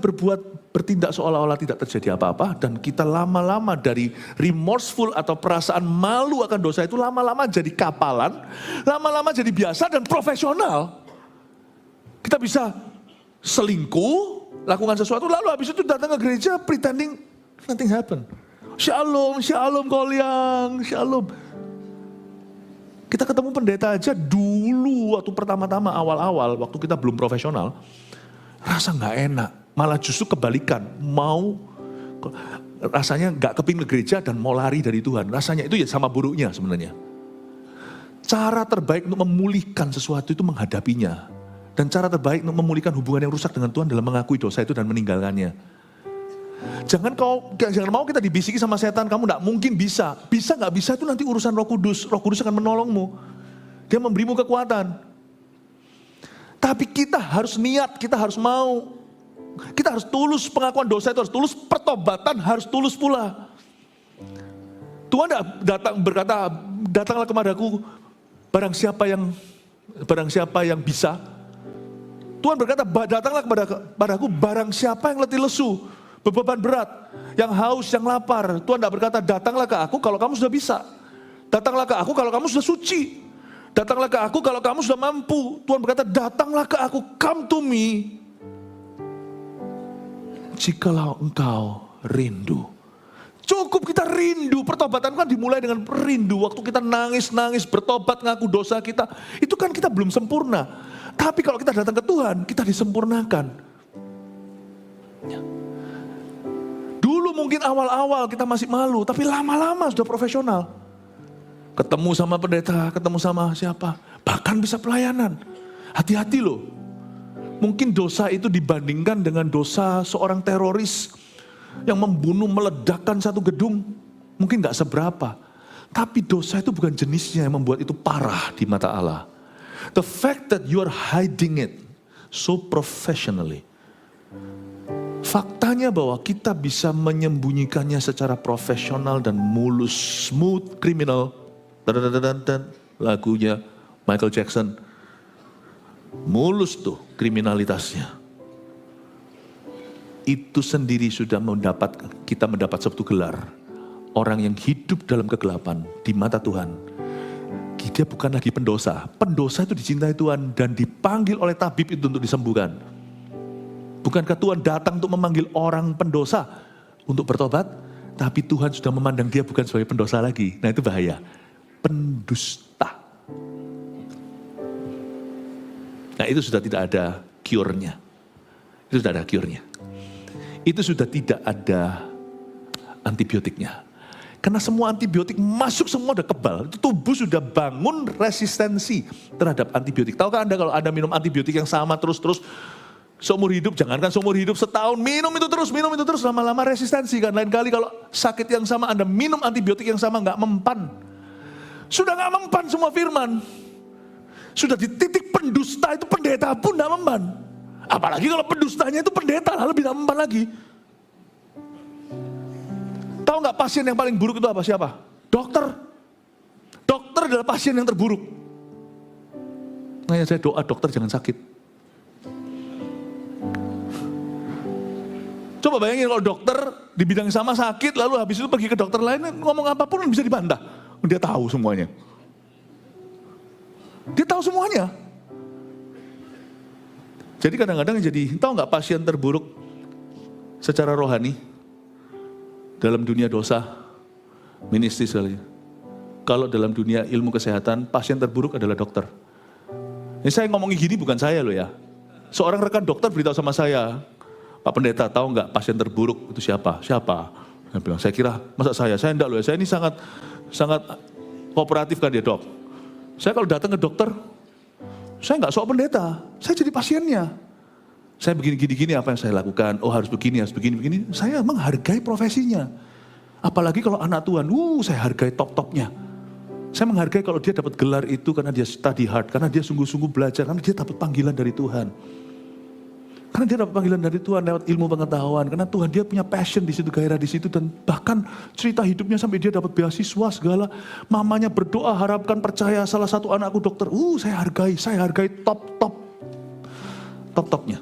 bertindak seolah-olah tidak terjadi apa-apa, dan kita lama-lama dari remorseful atau perasaan malu akan dosa itu lama-lama jadi kapalan, lama-lama jadi biasa dan profesional. Kita bisa selingkuh, lakukan sesuatu, lalu habis itu datang ke gereja pretending nothing happen. Shalom, shalom koliang, shalom. Kita ketemu pendeta aja dulu waktu pertama-tama awal-awal, waktu kita belum profesional, rasa gak enak. Malah justru kebalikan, rasanya gak kepingin ke gereja dan mau lari dari Tuhan. Rasanya itu ya sama buruknya sebenarnya. Cara terbaik untuk memulihkan sesuatu itu menghadapinya. Dan cara terbaik untuk memulihkan hubungan yang rusak dengan Tuhan adalah mengakui dosa itu dan meninggalkannya. Jangan mau kita dibisiki sama setan, kamu gak mungkin bisa. Bisa gak bisa itu nanti urusan Roh Kudus. Roh Kudus akan menolongmu. Dia memberimu kekuatan. Tapi kita harus niat, kita harus mau. Kita harus tulus, pengakuan dosa itu harus tulus, pertobatan harus tulus pula. Tuhan berkata, datanglah kepadaku barang siapa yang bisa. Tuhan berkata, datanglah kepadaku barang siapa yang letih lesu, beban berat, yang haus, yang lapar. Tuhan tidak berkata, datanglah ke aku kalau kamu sudah bisa. Datanglah ke aku kalau kamu sudah suci. Datanglah ke aku kalau kamu sudah mampu. Tuhan berkata, datanglah ke aku, come to me. Jikalau engkau rindu. Cukup kita rindu. Pertobatan kan dimulai dengan rindu. Waktu kita nangis-nangis, bertobat, ngaku dosa kita. Itu kan kita belum sempurna. Tapi kalau kita datang ke Tuhan, kita disempurnakan. Dulu mungkin awal-awal kita masih malu, tapi lama-lama sudah profesional. Ketemu sama pendeta, ketemu sama siapa. Bahkan bisa pelayanan. Hati-hati loh. Mungkin dosa itu dibandingkan dengan dosa seorang teroris yang membunuh, meledakkan satu gedung. Mungkin gak seberapa. Tapi dosa itu bukan jenisnya yang membuat itu parah di mata Allah. The fact that you are hiding it so professionally. Faktanya bahwa kita bisa menyembunyikannya secara profesional dan mulus, smooth, criminal. Lagunya Michael Jackson. Mulus tuh kriminalitasnya. Itu sendiri sudah kita mendapat satu gelar. Orang yang hidup dalam kegelapan di mata Tuhan. Dia bukan lagi pendosa. Pendosa itu dicintai Tuhan dan dipanggil oleh tabib itu untuk disembuhkan. Bukankah Tuhan datang untuk memanggil orang pendosa untuk bertobat? Tapi Tuhan sudah memandang dia bukan sebagai pendosa lagi. Nah itu bahaya. Pendusta. Nah itu sudah tidak ada cure-nya. Itu sudah ada cure-nya. Itu sudah tidak ada antibiotiknya. Karena semua antibiotik masuk semua udah kebal. Itu tubuh sudah bangun resistensi terhadap antibiotik. Tahukah Anda kalau Anda minum antibiotik yang sama terus-terus Seumur hidup, jangankan seumur hidup, setahun minum itu terus, lama-lama resistensi kan. Lain kali kalau sakit yang sama Anda minum antibiotik yang sama nggak mempan. Sudah nggak mempan semua firman. Sudah di titik pendusta itu pendeta pun nggak mempan. Apalagi kalau pendustanya itu pendeta, lebih nggak mempan lagi. Tahu nggak pasien yang paling buruk itu apa? Siapa? Dokter. Dokter adalah pasien yang terburuk. Makanya saya doa dokter jangan sakit. Coba bayangin kalau dokter di bidang sama sakit, lalu habis itu pergi ke dokter lain, ngomong apapun bisa dibantah. Dia tahu semuanya. Dia tahu semuanya. Jadi kadang-kadang tahu nggak pasien terburuk secara rohani dalam dunia dosa, ministry sekali. Kalau dalam dunia ilmu kesehatan, pasien terburuk adalah dokter. Ini saya ngomongin gini bukan saya loh ya. Seorang rekan dokter beritahu sama saya, Pak Pendeta, tahu nggak pasien terburuk itu siapa? Siapa? Saya bilang, saya kira, masa saya enggak loh ya, saya ini sangat kooperatif kan ya dok. Saya kalau datang ke dokter, saya nggak sok pendeta, saya jadi pasiennya. Saya begini apa yang saya lakukan, harus begini. Saya menghargai profesinya. Apalagi kalau anak Tuhan, saya hargai top-topnya. Saya menghargai kalau dia dapat gelar itu karena dia study hard, karena dia sungguh-sungguh belajar, karena dia dapat panggilan dari Tuhan. Karena dia dapat panggilan dari Tuhan lewat ilmu pengetahuan. Karena Tuhan dia punya passion di situ, gairah di situ. Dan bahkan cerita hidupnya sampai dia dapat beasiswa segala. Mamanya berdoa, harapkan, percaya salah satu anakku dokter. Saya hargai top-topnya.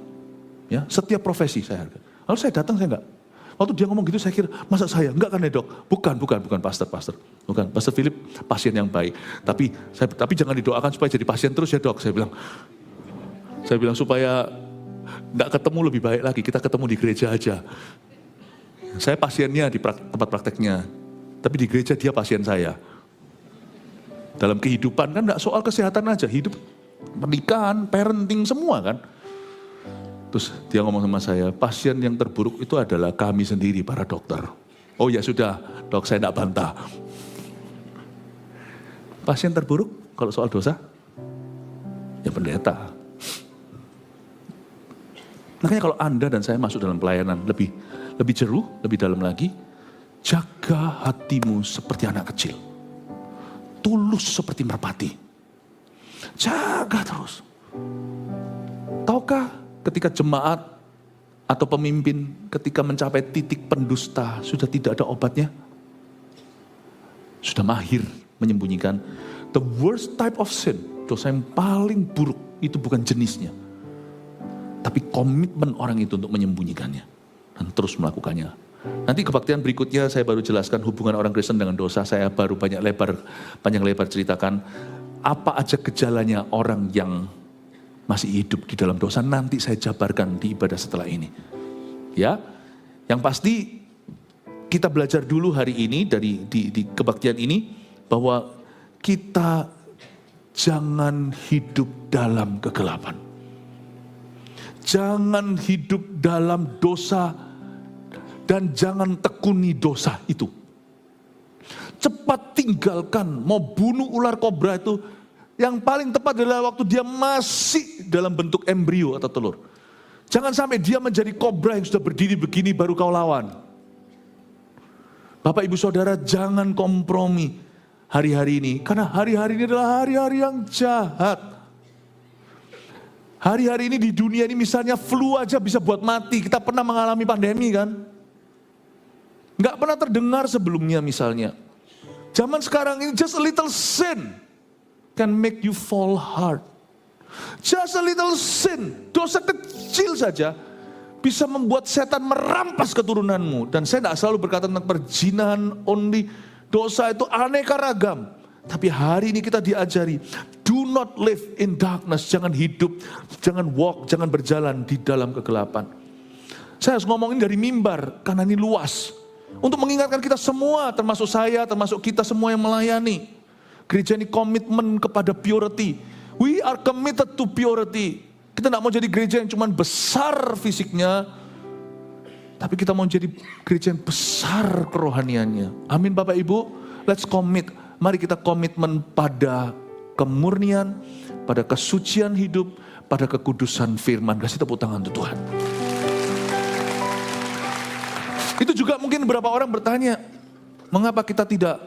Ya, setiap profesi saya hargai. Lalu saya datang, saya enggak. Waktu dia ngomong gitu saya kira, masa saya? Enggak kan ya dok? Bukan pastor. Bukan, Pastor Philip pasien yang baik. Tapi jangan didoakan supaya jadi pasien terus ya dok. Saya bilang supaya nggak ketemu lebih baik lagi, kita ketemu di gereja aja. Saya pasiennya di tempat prakteknya, tapi di gereja dia pasien saya. Dalam kehidupan kan nggak soal kesehatan aja, hidup, pernikahan, parenting semua kan. Terus dia ngomong sama saya, pasien yang terburuk itu adalah kami sendiri para dokter. Oh ya sudah dok, saya nggak bantah. Pasien terburuk kalau soal dosa, ya pendeta. Makanya kalau Anda dan saya masuk dalam pelayanan lebih jeru, lebih dalam lagi, jaga hatimu seperti anak kecil. Tulus seperti merpati. Jaga terus. Tahukah ketika jemaat atau pemimpin ketika mencapai titik pendusta sudah tidak ada obatnya? Sudah mahir menyembunyikan. The worst type of sin, dosa yang paling buruk itu bukan jenisnya. Tapi komitmen orang itu untuk menyembunyikannya dan terus melakukannya. Nanti kebaktian berikutnya saya baru jelaskan hubungan orang Kristen dengan dosa. Saya baru panjang lebar ceritakan apa aja gejalanya orang yang masih hidup di dalam dosa. Nanti saya jabarkan di ibadah setelah ini. Ya, yang pasti kita belajar dulu hari ini di kebaktian ini bahwa kita jangan hidup dalam kegelapan. Jangan hidup dalam dosa dan jangan tekuni dosa itu. Cepat tinggalkan, mau bunuh ular kobra itu yang paling tepat adalah waktu dia masih dalam bentuk embrio atau telur. Jangan sampai dia menjadi kobra yang sudah berdiri begini baru kau lawan. Bapak ibu saudara jangan kompromi hari-hari ini. Karena hari-hari ini adalah hari-hari yang jahat. Hari-hari ini di dunia ini misalnya flu aja bisa buat mati. Kita pernah mengalami pandemi kan? Nggak pernah terdengar sebelumnya misalnya. Zaman sekarang ini just a little sin can make you fall hard. Just a little sin, dosa kecil saja bisa membuat setan merampas keturunanmu. Dan saya tidak selalu berkata tentang perzinahan only. Dosa itu aneka ragam. Tapi hari ini kita diajari, do not live in darkness, jangan hidup, jangan walk, jangan berjalan di dalam kegelapan. Saya harus ngomongin dari mimbar, karena ini luas. Untuk mengingatkan kita semua, termasuk saya, termasuk kita semua yang melayani. Gereja ini komitmen kepada purity. We are committed to purity. Kita tidak mau jadi gereja yang cuma besar fisiknya, tapi kita mau jadi gereja yang besar kerohaniannya. Amin Bapak Ibu, let's commit. Mari kita komitmen pada kemurnian, pada kesucian hidup, pada kekudusan firman. Kasih tepuk tangan untuk Tuhan. Itu juga mungkin beberapa orang bertanya, mengapa kita tidak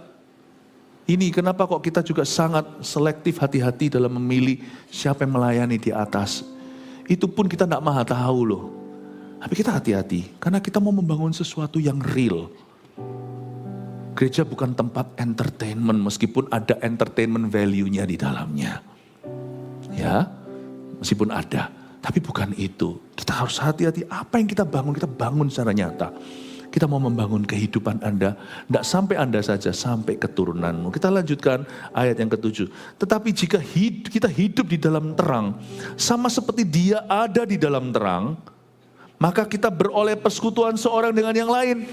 kenapa kok kita juga sangat selektif, hati-hati dalam memilih siapa yang melayani di atas. Itu pun kita tidak maha tahu loh. Tapi kita hati-hati, karena kita mau membangun sesuatu yang real. Gereja bukan tempat entertainment, meskipun ada entertainment value-nya di dalamnya. Ya, meskipun ada. Tapi bukan itu. Kita harus hati-hati, apa yang kita bangun secara nyata. Kita mau membangun kehidupan Anda, tidak sampai Anda saja, sampai keturunanmu. Kita lanjutkan ayat yang ke-7. Tetapi jika kita hidup di dalam terang, sama seperti Dia ada di dalam terang, maka kita beroleh persekutuan seorang dengan yang lain.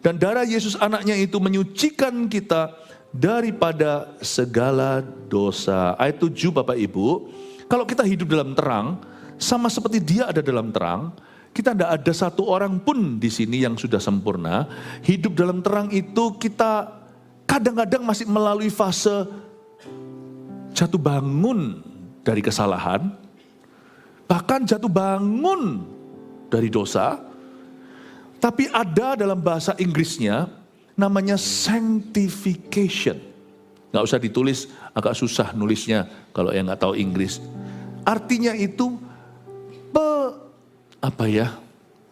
Dan darah Yesus anaknya itu menyucikan kita daripada segala dosa. Ayat 7 Bapak Ibu, kalau kita hidup dalam terang, sama seperti Dia ada dalam terang, kita tidak ada satu orang pun di sini yang sudah sempurna. Hidup dalam terang itu kita kadang-kadang masih melalui fase jatuh bangun dari kesalahan. Bahkan jatuh bangun dari dosa. Tapi ada dalam bahasa Inggrisnya namanya sanctification. Nggak usah ditulis, agak susah nulisnya kalau yang nggak tahu Inggris. Artinya itu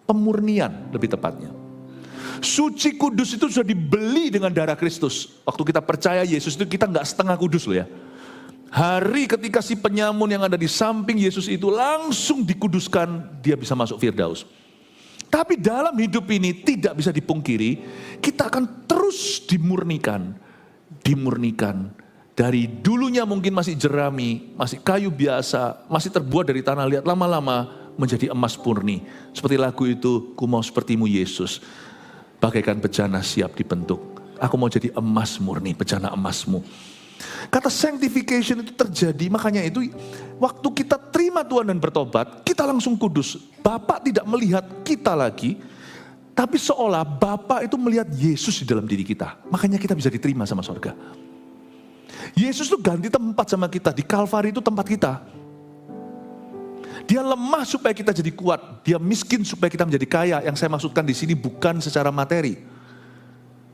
pemurnian lebih tepatnya. Suci kudus itu sudah dibeli dengan darah Kristus. Waktu kita percaya Yesus itu kita nggak setengah kudus loh ya. Hari ketika si penyamun yang ada di samping Yesus itu langsung dikuduskan, dia bisa masuk Firdaus. Tapi dalam hidup ini tidak bisa dipungkiri, kita akan terus dimurnikan. Dari dulunya mungkin masih jerami, masih kayu biasa, masih terbuat dari tanah liat, lama-lama menjadi emas murni. Seperti lagu itu, ku mau sepertimu Yesus, bagaikan bejana siap dibentuk. Aku mau jadi emas murni, bejana emasmu. Kata sanctification itu terjadi, makanya itu waktu kita terima Tuhan dan bertobat, kita langsung kudus. Bapa tidak melihat kita lagi, tapi seolah Bapa itu melihat Yesus di dalam diri kita. Makanya kita bisa diterima sama surga. Yesus itu ganti tempat sama kita, di Kalvari itu tempat kita. Dia lemah supaya kita jadi kuat, dia miskin supaya kita menjadi kaya. Yang saya maksudkan di sini bukan secara materi,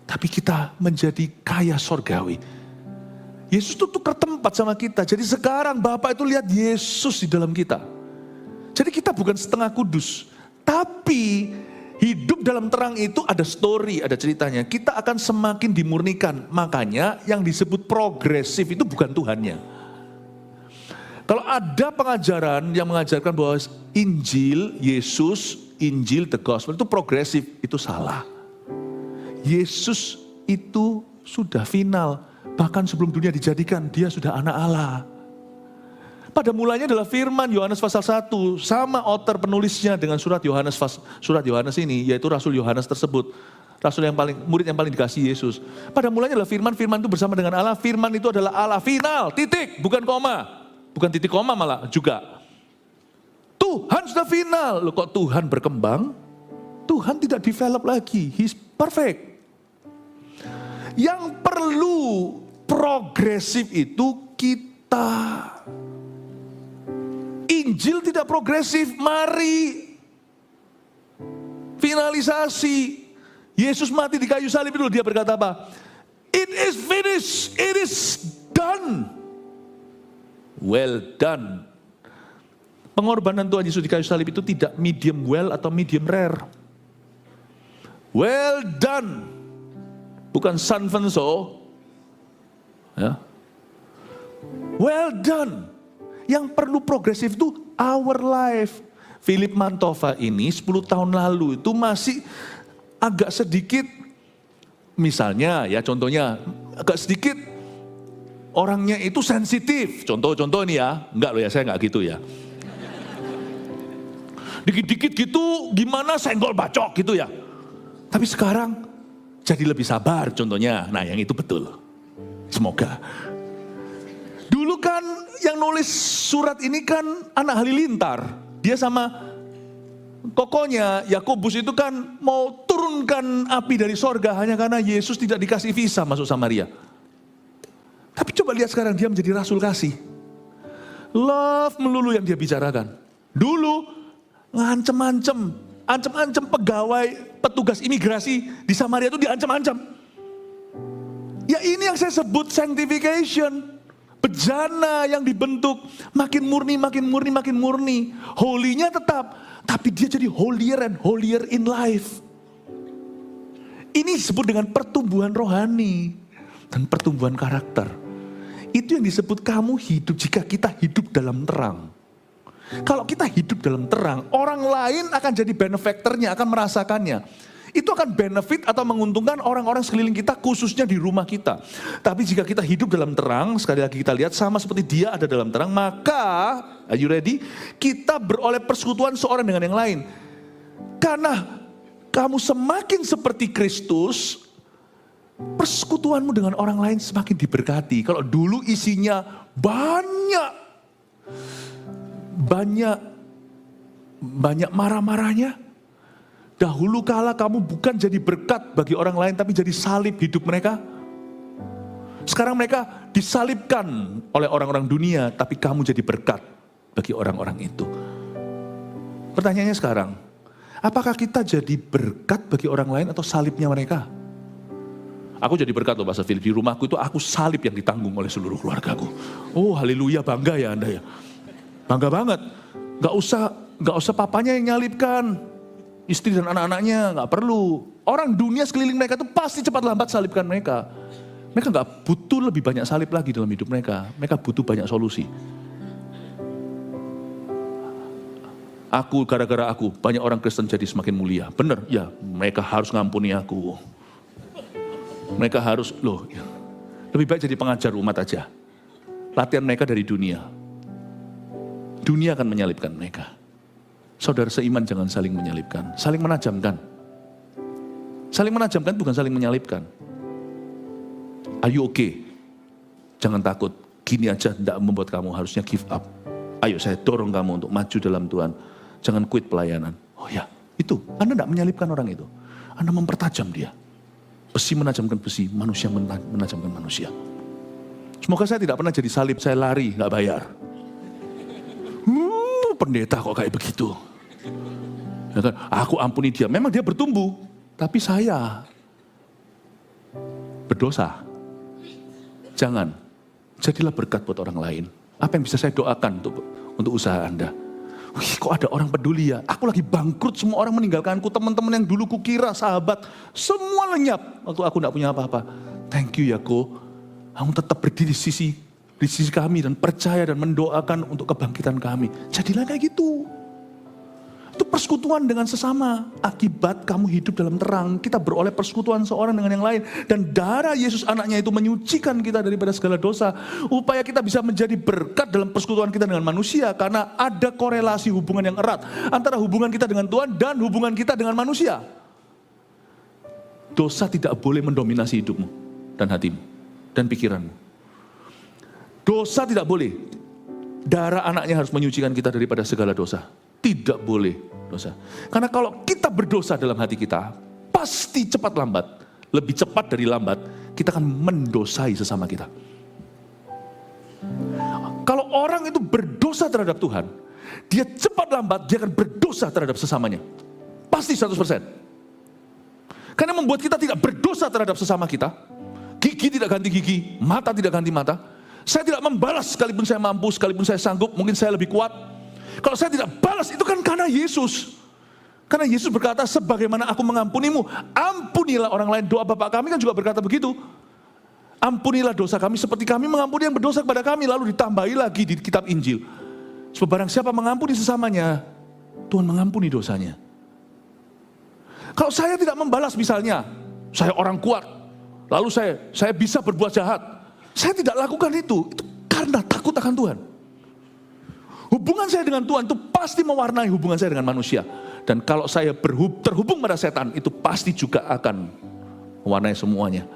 tapi kita menjadi kaya sorgawi. Yesus itu tukar tempat sama kita. Jadi sekarang Bapa itu lihat Yesus di dalam kita. Jadi kita bukan setengah kudus, tapi hidup dalam terang itu ada story, ada ceritanya. Kita akan semakin dimurnikan. Makanya yang disebut progresif itu bukan Tuhannya. Kalau ada pengajaran yang mengajarkan bahwa Injil, Yesus, Injil, the gospel itu progresif, itu salah. Yesus itu sudah final, bahkan sebelum dunia dijadikan, dia sudah anak Allah. Pada mulanya adalah firman, Yohanes pasal 1, sama author penulisnya dengan surat Yohanes ini, yaitu Rasul Yohanes tersebut. Murid yang paling dikasih Yesus. Pada mulanya adalah firman itu bersama dengan Allah, firman itu adalah Allah, final, titik, bukan koma. Bukan titik koma malah juga. Tuhan sudah final. Loh kok Tuhan berkembang? Tuhan tidak develop lagi. He's perfect. Yang perlu progresif itu kita. Injil tidak progresif. Mari finalisasi. Yesus mati di kayu salib itu dia berkata apa? It is finished. It is done. Well done. Pengorbanan Tuhan Yesus di kayu salib itu tidak medium well atau medium rare. Well done. Bukan sanvenso. Ya. Well done. Yang perlu progresif itu our life. Philip Mantova ini 10 tahun lalu itu masih agak sedikit, misalnya ya contohnya, agak sedikit orangnya itu sensitif. Contoh nih ya, enggak loh ya, saya enggak gitu ya. Dikit-dikit gitu gimana senggol bacok gitu ya. Tapi sekarang jadi lebih sabar contohnya. Nah yang itu betul. Semoga. Dulu kan yang nulis surat ini kan anak halilintar. Dia sama kokonya Yakobus itu kan mau turunkan api dari sorga hanya karena Yesus tidak dikasih visa masuk Samaria. Tapi coba lihat sekarang dia menjadi rasul kasih. Love melulu yang dia bicarakan. Dulu ngancem-ancem pegawai petugas imigrasi di Samaria itu diancam-ancam. Ya ini yang saya sebut sanctification. Bejana yang dibentuk makin murni. Holy-nya tetap, tapi dia jadi holier and holier in life. Ini disebut dengan pertumbuhan rohani dan pertumbuhan karakter. Itu yang disebut kamu hidup jika kita hidup dalam terang. Kalau kita hidup dalam terang, orang lain akan jadi benefactornya, akan merasakannya. Itu akan benefit atau menguntungkan orang-orang sekeliling kita, khususnya di rumah kita. Tapi jika kita hidup dalam terang, sekali lagi kita lihat sama seperti dia ada dalam terang, maka, are you ready? Kita beroleh persekutuan seorang dengan yang lain. Karena kamu semakin seperti Kristus, persekutuanmu dengan orang lain semakin diberkati. Kalau dulu isinya banyak marah-marahnya, dahulu kala kamu bukan jadi berkat bagi orang lain, tapi jadi salib hidup mereka. Sekarang mereka disalibkan oleh orang-orang dunia, tapi kamu jadi berkat bagi orang-orang itu. Pertanyaannya sekarang, apakah kita jadi berkat bagi orang lain atau salibnya mereka? Aku jadi berkat loh Pastor Philip, di rumahku itu aku salib yang ditanggung oleh seluruh keluargaku. Oh haleluya, bangga ya Anda ya. Bangga banget. Gak usah papanya yang nyalibkan. Istri dan anak-anaknya gak perlu. Orang dunia sekeliling mereka itu pasti cepat lambat salibkan mereka. Mereka gak butuh lebih banyak salib lagi dalam hidup mereka. Mereka butuh banyak solusi. Gara-gara aku, banyak orang Kristen jadi semakin mulia. Benar, ya mereka harus ngampuni aku. Mereka harus, lebih baik jadi pengajar umat aja. Latihan mereka dari dunia. Dunia akan menyalibkan mereka. Saudara seiman jangan saling menyalibkan, saling menajamkan. Saling menajamkan bukan saling menyalibkan. Are you okay? Jangan takut, gini aja tidak membuat kamu harusnya give up. Ayo saya dorong kamu untuk maju dalam Tuhan. Jangan quit pelayanan. Oh ya, itu, Anda tidak menyalibkan orang itu. Anda mempertajam dia. Besi menajamkan besi, manusia menajamkan manusia. Semoga saya tidak pernah jadi salib, saya lari, gak bayar. Pendeta kok kayak begitu. Ya kan? Aku ampuni dia, memang dia bertumbuh, tapi saya berdosa. Jangan, jadilah berkat buat orang lain. Apa yang bisa saya doakan untuk usaha Anda? Wih, kok ada orang peduli ya? Aku lagi bangkrut, semua orang meninggalkanku. Teman-teman yang dulu kukira sahabat, semua lenyap waktu aku tidak punya apa-apa. Thank you ya Ko, kamu tetap berdiri di sisi kami dan percaya dan mendoakan untuk kebangkitan kami. Jadilah kayak gitu. Itu persekutuan dengan sesama. Akibat kamu hidup dalam terang, kita beroleh persekutuan seorang dengan yang lain. Dan darah Yesus anaknya itu menyucikan kita daripada segala dosa. Upaya kita bisa menjadi berkat dalam persekutuan kita dengan manusia. Karena ada korelasi hubungan yang erat antara hubungan kita dengan Tuhan dan hubungan kita dengan manusia. Dosa tidak boleh mendominasi hidupmu dan hatimu dan pikiranmu. Dosa tidak boleh. Darah anaknya harus menyucikan kita daripada segala dosa. Tidak boleh dosa. Karena kalau kita berdosa dalam hati kita, pasti cepat lambat, lebih cepat dari lambat, kita akan mendosai sesama kita. Kalau orang itu berdosa terhadap Tuhan, dia cepat lambat, dia akan berdosa terhadap sesamanya. Pasti 100%. Karena membuat kita tidak berdosa terhadap sesama kita. Gigi tidak ganti gigi, mata tidak ganti mata. Saya tidak membalas sekalipun saya mampu, sekalipun saya sanggup, mungkin saya lebih kuat. Kalau saya tidak balas itu kan karena Yesus. Karena Yesus berkata, sebagaimana aku mengampunimu, ampunilah orang lain. Doa Bapa kami kan juga berkata begitu. Ampunilah dosa kami seperti kami mengampuni yang berdosa kepada kami. Lalu ditambahi lagi di kitab Injil. Sebab barang siapa mengampuni sesamanya, Tuhan mengampuni dosanya. Kalau saya tidak membalas misalnya, saya orang kuat, lalu saya bisa berbuat jahat. Saya tidak lakukan itu karena takut akan Tuhan. Hubungan saya dengan Tuhan itu pasti mewarnai hubungan saya dengan manusia. Dan kalau saya terhubung pada setan, itu pasti juga akan mewarnai semuanya.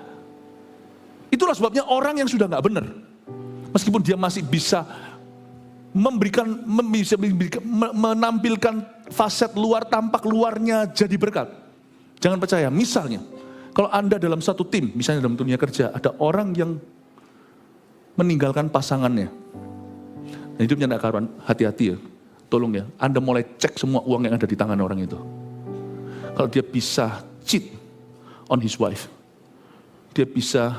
Itulah sebabnya orang yang sudah gak benar, meskipun dia masih bisa menampilkan faset luar, tampak luarnya jadi berkat. Jangan percaya, misalnya, kalau Anda dalam satu tim, misalnya dalam dunia kerja, ada orang yang meninggalkan pasangannya. hidupnya tidak karuan, hati-hati ya. Tolong ya, Anda mulai cek semua uang yang ada di tangan orang itu. Kalau dia bisa cheat on his wife, dia bisa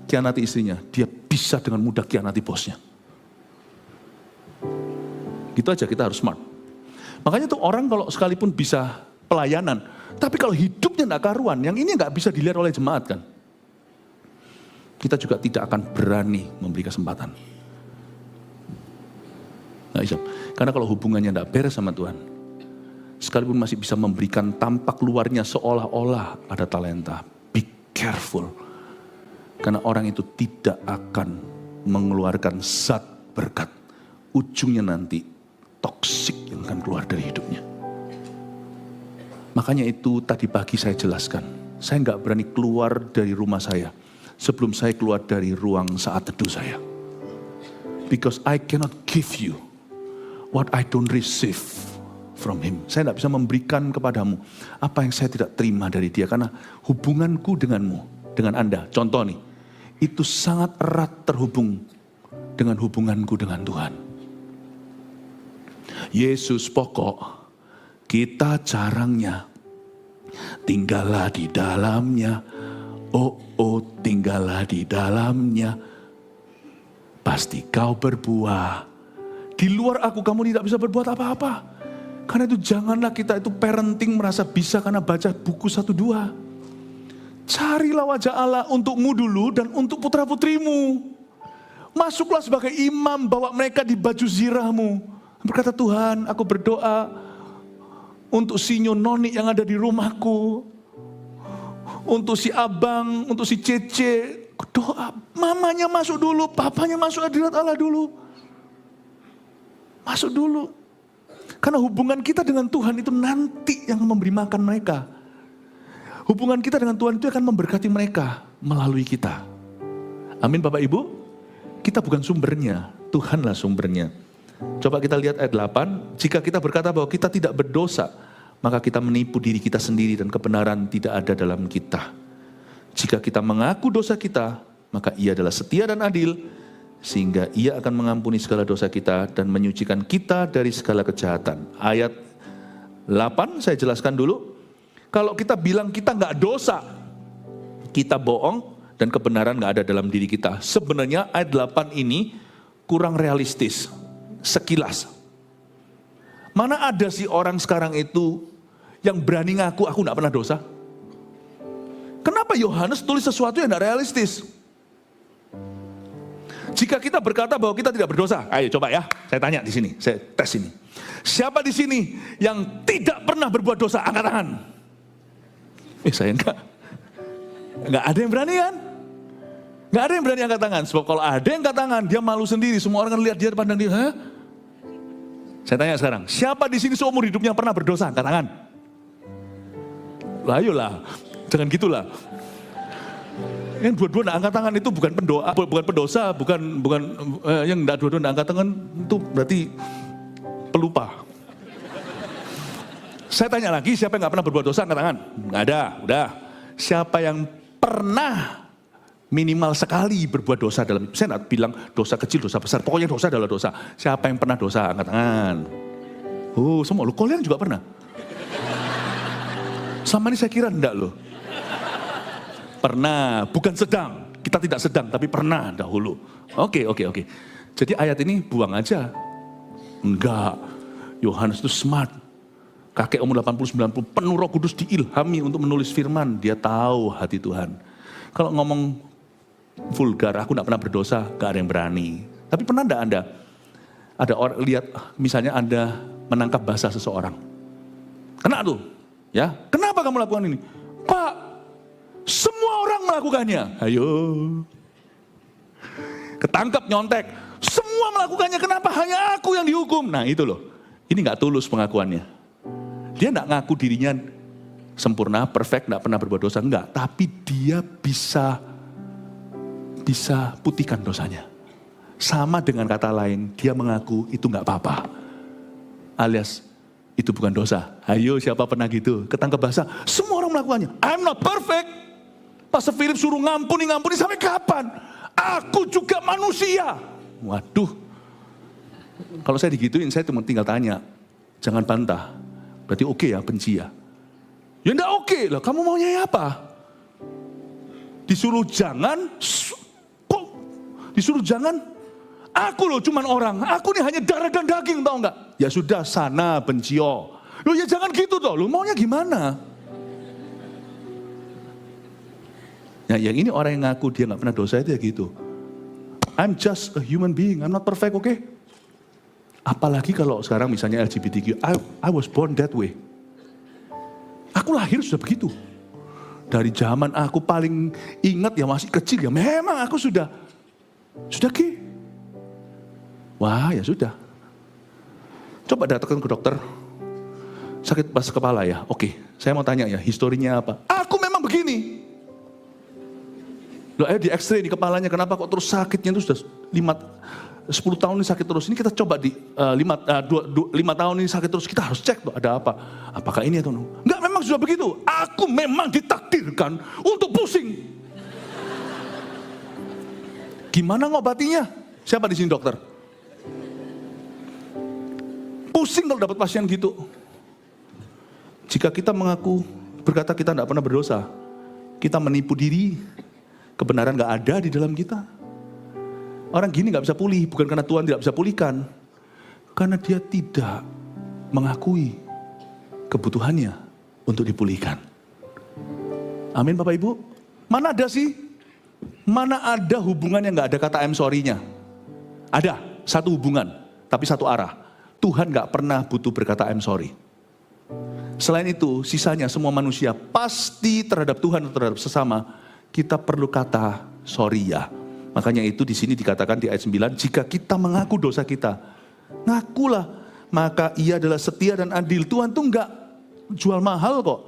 khianati istrinya, dia bisa dengan mudah khianati bosnya. Gitu aja, kita harus smart. Makanya tuh orang kalau sekalipun bisa pelayanan, tapi kalau hidupnya tidak karuan, yang ini nggak bisa dilihat oleh jemaat kan. Kita juga tidak akan berani memberi kesempatan. Nggak bisa. Karena kalau hubungannya tidak beres sama Tuhan, sekalipun masih bisa memberikan tampak luarnya seolah-olah ada talenta, be careful. Karena orang itu tidak akan mengeluarkan zat berkat. Ujungnya nanti toksik yang akan keluar dari hidupnya. Makanya itu tadi pagi saya jelaskan. Saya nggak berani keluar dari rumah saya sebelum saya keluar dari ruang saat teduh saya. Because I cannot give you what I don't receive from him. Saya tidak bisa memberikan kepadamu apa yang saya tidak terima dari dia. Karena hubunganku denganmu, dengan Anda, contoh nih, itu sangat erat terhubung dengan hubunganku dengan Tuhan. Yesus pokok, kita carangnya, tinggallah di dalamnya, oh tinggallah di dalamnya, pasti kau berbuah. Di luar aku kamu tidak bisa berbuat apa-apa. Karena itu janganlah kita itu parenting merasa bisa karena baca buku 1-2. Carilah wajah Allah untukmu dulu dan untuk putra-putrimu. Masuklah sebagai imam, bawa mereka di baju zirahmu. Berkata, Tuhan, aku berdoa untuk si Noni yang ada di rumahku. Untuk si Abang, untuk si Cece. Doa, mamanya masuk dulu, papanya masuk hadirat Allah dulu. Masuk dulu. Karena hubungan kita dengan Tuhan itu nanti yang memberi makan mereka. Hubungan kita dengan Tuhan itu akan memberkati mereka melalui kita. Amin Bapak Ibu. Kita bukan sumbernya, Tuhanlah sumbernya. Coba kita lihat ayat 8. Jika kita berkata bahwa kita tidak berdosa, maka kita menipu diri kita sendiri dan kebenaran tidak ada dalam kita. Jika kita mengaku dosa kita, maka Ia adalah setia dan adil, sehingga Ia akan mengampuni segala dosa kita dan menyucikan kita dari segala kejahatan. Ayat 8 saya jelaskan dulu. Kalau kita bilang kita nggak dosa, kita bohong dan kebenaran nggak ada dalam diri kita. Sebenarnya ayat 8 ini kurang realistis. Sekilas. Mana ada sih orang sekarang itu yang berani ngaku aku nggak pernah dosa? Kenapa Yohanes tulis sesuatu yang nggak realistis? Jika kita berkata bahwa kita tidak berdosa, ayo coba ya, saya tanya di sini, saya tes ini. Siapa di sini yang tidak pernah berbuat dosa? Angkat tangan. Saya enggak ada yang berani kan? Enggak ada yang berani angkat tangan. Sebab kalau ada yang angkat tangan, dia malu sendiri. Semua orang kan lihat dia, pandang dia. Hah? Saya tanya sekarang, siapa di sini seumur hidupnya pernah berdosa? Angkat tangan. Lah ayolah, jangan gitulah. Yang dua-dua nak angkat tangan itu bukan pendoa, bukan pendosa, bukan yang enggak dua-dua nak angkat tangan itu berarti pelupa. Saya tanya lagi, siapa yang enggak pernah berbuat dosa angkat tangan? Enggak ada, udah. Siapa yang pernah minimal sekali berbuat dosa dalam, saya enggak bilang dosa kecil, dosa besar, pokoknya dosa adalah dosa. Siapa yang pernah dosa angkat tangan? Oh, semua lo, kalian juga pernah? Sama ini saya kira enggak loh. Pernah, bukan sedang. Kita tidak sedang, tapi pernah dahulu. Oke. Jadi ayat ini buang aja. Enggak. Yohanes itu smart. Kakek umur 80-90, penuh Roh Kudus, diilhami untuk menulis firman. Dia tahu hati Tuhan. Kalau ngomong vulgar, aku enggak pernah berdosa, enggak ada yang berani. Tapi pernah enggak Anda? Ada orang lihat, misalnya Anda menangkap basah seseorang. Kena tuh. Ya, kenapa kamu lakukan ini? Pak, semua orang melakukannya. Ayo. Ketangkep nyontek. Semua melakukannya, kenapa hanya aku yang dihukum? Nah itu loh. Ini gak tulus pengakuannya. Dia gak ngaku dirinya sempurna, perfect, gak pernah berbuat dosa. Enggak, tapi dia bisa putihkan dosanya. Sama dengan kata lain, dia mengaku itu gak apa-apa. Alias, itu bukan dosa. Ayo siapa pernah gitu, ketangkep basah. Semua orang melakukannya. I'm not perfect. Pastor Philip suruh ngampuni sampai kapan? Aku juga manusia. Waduh, Kalau saya digituin, saya cuma tinggal tanya. Jangan bantah. Berarti oke ya, benci ya? Ya enggak oke lah, kamu maunya apa? Disuruh jangan, kok disuruh jangan? Aku loh cuman orang, aku nih hanya darah dan daging, tahu enggak? Ya sudah, sana bencio. Loh ya jangan gitu toh, lu maunya gimana? Ya yang ini orang yang ngaku dia nggak pernah dosa itu ya gitu. I'm just a human being, I'm not perfect, oke? Apalagi kalau sekarang misalnya LGBTQ, I was born that way. Aku lahir sudah begitu. Dari zaman aku paling ingat ya masih kecil ya, memang aku sudah gay. Wah ya sudah. Coba datangkan ke dokter, sakit pas kepala ya, oke. Saya mau tanya ya, historinya apa? Aku memang begini. Loh, di X-ray di kepalanya, kenapa kok terus sakitnya itu sudah 10 tahun ini sakit terus. Ini kita coba di 5 tahun ini sakit terus, kita harus cek tuh ada apa. Apakah ini atau enggak, memang sudah begitu. Aku memang ditakdirkan untuk pusing. Gimana ngobatinya? Siapa di sini dokter? Pusing kalau dapat pasien gitu. Jika kita mengaku, berkata kita tidak pernah berdosa, kita menipu diri, kebenaran nggak ada di dalam kita. Orang gini nggak bisa pulih, bukan karena Tuhan tidak bisa pulihkan, karena dia tidak mengakui kebutuhannya untuk dipulihkan. Amin Bapak Ibu. Mana ada sih? Mana ada hubungan yang nggak ada kata I'm sorry-nya? Ada, satu hubungan, tapi satu arah. Tuhan nggak pernah butuh berkata I'm sorry. Selain itu, sisanya semua manusia pasti terhadap Tuhan atau terhadap sesama, kita perlu kata sorry ya. Makanya itu di sini dikatakan di ayat 9, jika kita mengaku dosa kita, ngakulah, maka Ia adalah setia dan adil. Tuhan tuh enggak jual mahal kok.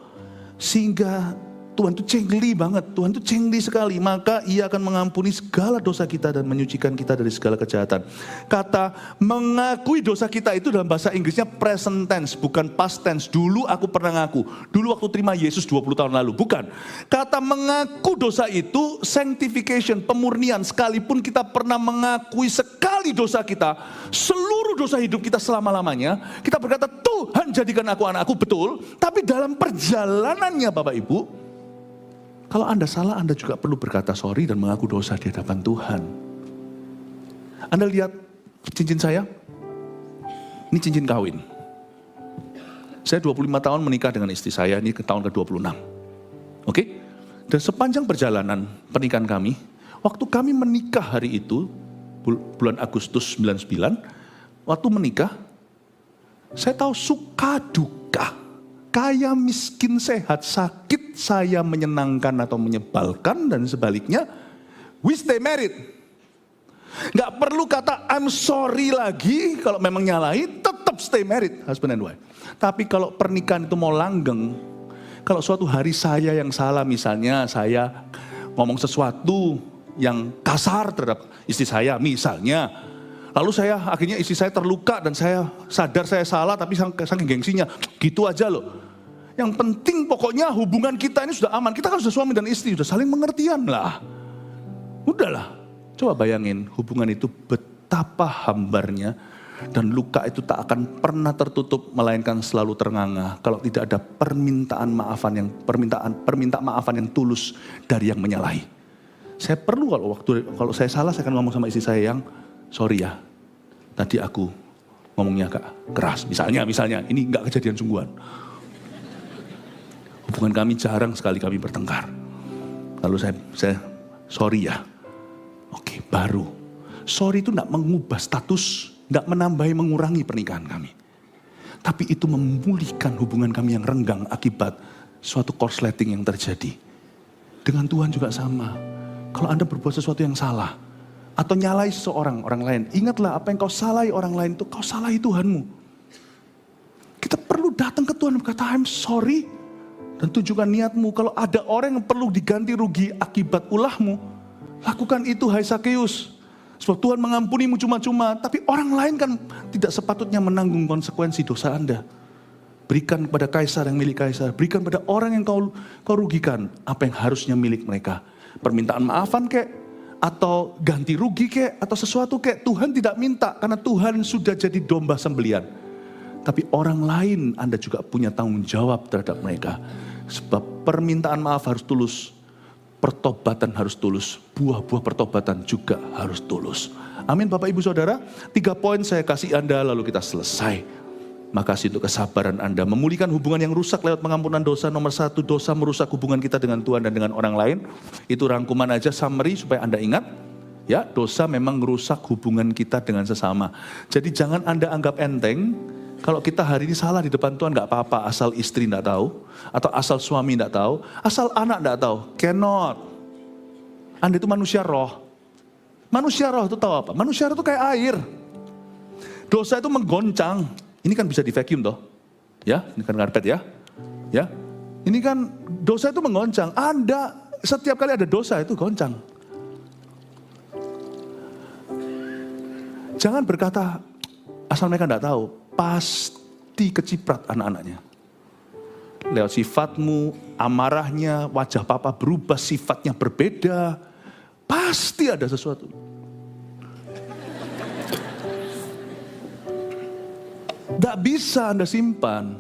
Sehingga Tuhan tuh cengli banget, Tuhan tuh cengli sekali. Maka Ia akan mengampuni segala dosa kita dan menyucikan kita dari segala kejahatan. Kata mengakui dosa kita itu dalam bahasa Inggrisnya present tense, bukan past tense. Dulu aku pernah ngaku, dulu waktu terima Yesus 20 tahun lalu, bukan. Kata mengaku dosa itu sanctification, pemurnian. Sekalipun kita pernah mengakui sekali dosa kita, seluruh dosa hidup kita selama-lamanya, kita berkata Tuhan jadikan aku anakku, betul. Tapi dalam perjalanannya Bapak Ibu, kalau Anda salah, Anda juga perlu berkata sorry dan mengaku dosa di hadapan Tuhan. Anda lihat cincin saya? Ini cincin kawin. Saya 25 tahun menikah dengan istri saya, ini ke tahun ke-26. Oke? Dan sepanjang perjalanan pernikahan kami, waktu kami menikah hari itu, bulan Agustus 99, waktu menikah, saya tahu suka duka. Kaya, miskin, sehat, sakit, saya menyenangkan atau menyebalkan, dan sebaliknya, we stay married. Gak perlu kata I'm sorry lagi, kalau memang nyalahi, tetap stay married, husband and wife. Tapi kalau pernikahan itu mau langgeng, kalau suatu hari saya yang salah, misalnya saya ngomong sesuatu yang kasar terhadap istri saya, misalnya, lalu akhirnya istri saya terluka dan saya sadar saya salah, tapi saking gengsinya, gitu aja loh. Yang penting pokoknya hubungan kita ini sudah aman. Kita kan sudah suami dan istri, sudah saling pengertian lah. Udahlah, coba bayangin hubungan itu betapa hambarnya. Dan luka itu tak akan pernah tertutup, melainkan selalu ternganga. Kalau tidak ada perminta maafan yang tulus dari yang menyalahi. Saya perlu kalau saya salah, saya akan ngomong sama istri saya yang sorry ya, tadi aku ngomongnya agak keras. Misalnya ini enggak kejadian sungguhan. Hubungan kami jarang sekali kami bertengkar. Lalu saya sorry ya. Oke, baru. Sorry itu enggak mengubah status, enggak menambahi mengurangi pernikahan kami. Tapi itu memulihkan hubungan kami yang renggang akibat suatu korsleting yang terjadi. Dengan Tuhan juga sama. Kalau Anda berbuat sesuatu yang salah, atau nyalai orang lain, ingatlah apa yang kau salahi orang lain itu kau salahi Tuhanmu. Kita perlu datang ke Tuhan dan berkata I'm sorry, dan tunjukkan niatmu. Kalau ada orang yang perlu diganti rugi akibat ulahmu, lakukan itu hai Sakeus. Sebab Tuhan mengampunimu cuma-cuma, tapi orang lain kan tidak sepatutnya menanggung konsekuensi dosa Anda. Berikan kepada kaisar yang milik kaisar, berikan pada orang yang kau rugikan apa yang harusnya milik mereka. Permintaan maafan kek, atau ganti rugi kek, atau sesuatu kek. Tuhan tidak minta karena Tuhan sudah jadi domba sembelian. Tapi orang lain Anda juga punya tanggung jawab terhadap mereka. Sebab permintaan maaf harus tulus, pertobatan harus tulus, buah-buah pertobatan juga harus tulus. Amin Bapak Ibu Saudara, 3 poin saya kasih Anda lalu kita selesai. Makasih untuk kesabaran Anda. Memulihkan hubungan yang rusak lewat pengampunan dosa. Nomor 1, dosa merusak hubungan kita dengan Tuhan dan dengan orang lain. Itu rangkuman aja, summary supaya Anda ingat. Ya, dosa memang merusak hubungan kita dengan sesama. Jadi jangan Anda anggap enteng. Kalau kita hari ini salah di depan Tuhan gak apa-apa. Asal istri gak tahu. Atau asal suami gak tahu. Asal anak gak tahu. Cannot. Anda itu manusia roh. Manusia roh itu tahu apa? Manusia roh itu kayak air. Dosa itu menggoncang. Ini kan bisa di vacuum toh. Ya, ini kan karpet ya. Ya. Ini kan dosa itu menggoncang. Anda setiap kali ada dosa itu goncang. Jangan berkata asal mereka enggak tahu, pasti keciprat anak-anaknya. Lewat sifatmu, amarahnya, wajah papa berubah, sifatnya berbeda. Pasti ada sesuatu. Tidak bisa Anda simpan.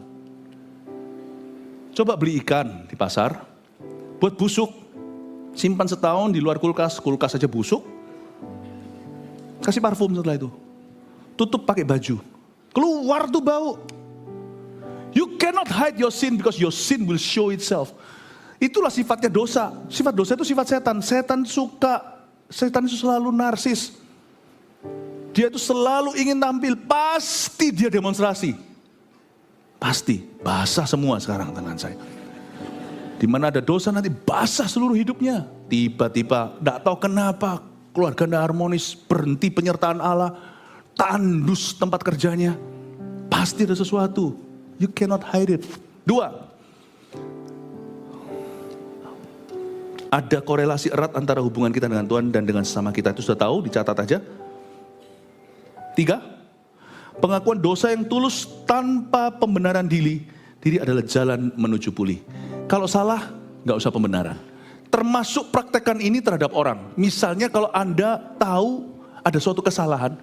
Coba beli ikan di pasar, buat busuk. Simpan setahun di luar kulkas, kulkas aja busuk. Kasih parfum setelah itu. Tutup pakai baju. Keluar tuh bau. You cannot hide your sin because your sin will show itself. Itulah sifatnya dosa. Sifat dosa itu sifat setan. Setan itu selalu narsis. Dia itu selalu ingin tampil, pasti dia demonstrasi. Pasti, basah semua sekarang tangan saya. Di mana ada dosa nanti basah seluruh hidupnya. Tiba-tiba, tidak tahu kenapa, keluarga tidak harmonis, berhenti penyertaan Allah, tandus tempat kerjanya. Pasti ada sesuatu, you cannot hide it. 2, ada korelasi erat antara hubungan kita dengan Tuhan dan dengan sesama kita. Itu sudah tahu, dicatat aja. 3, pengakuan dosa yang tulus tanpa pembenaran diri adalah jalan menuju pulih. Kalau salah, gak usah pembenaran. Termasuk praktekkan ini terhadap orang. Misalnya kalau Anda tahu ada suatu kesalahan,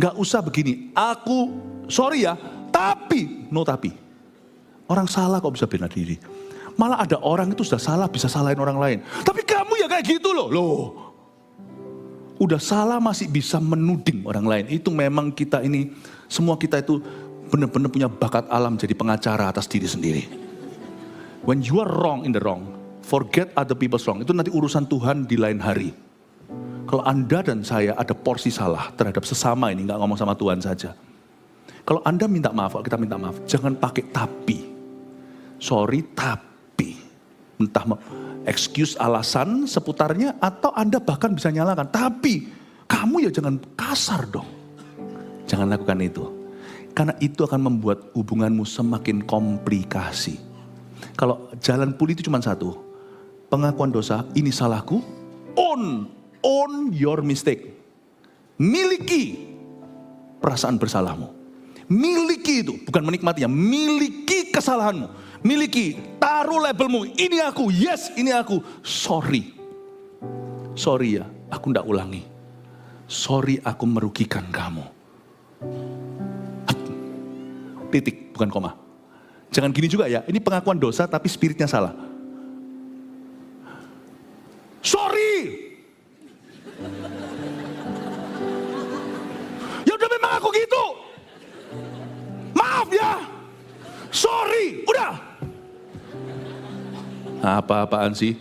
gak usah begini, aku sorry ya, tapi, no tapi. Orang salah kok bisa bela diri. Malah ada orang itu sudah salah, bisa salahin orang lain. Tapi kamu ya kayak gitu loh. Udah salah masih bisa menuding orang lain. Itu memang kita ini, semua kita itu benar-benar punya bakat alam jadi pengacara atas diri sendiri. When you are wrong in the wrong, forget other people's wrong. Itu nanti urusan Tuhan di lain hari. Kalau Anda dan saya ada porsi salah terhadap sesama ini, gak ngomong sama Tuhan saja. Kalau Anda minta maaf, kalau kita minta maaf, jangan pakai tapi. Sorry tapi. Entah excuse alasan seputarnya atau Anda bahkan bisa nyalakan. Tapi kamu ya jangan kasar dong. Jangan lakukan itu. Karena itu akan membuat hubunganmu semakin komplikasi. Kalau jalan pulih itu cuma satu. Pengakuan dosa, ini salahku. Own your mistake. Miliki perasaan bersalahmu. Miliki itu, bukan menikmatinya. Miliki kesalahanmu. Miliki, taruh labelmu, ini aku, yes ini aku, sorry ya, aku tidak ulangi, sorry aku merugikan kamu, titik, bukan koma. Jangan gini juga ya, ini pengakuan dosa tapi spiritnya salah. Sorry, ya udah memang aku gitu, maaf ya, sorry, udah. Apa-apaan sih?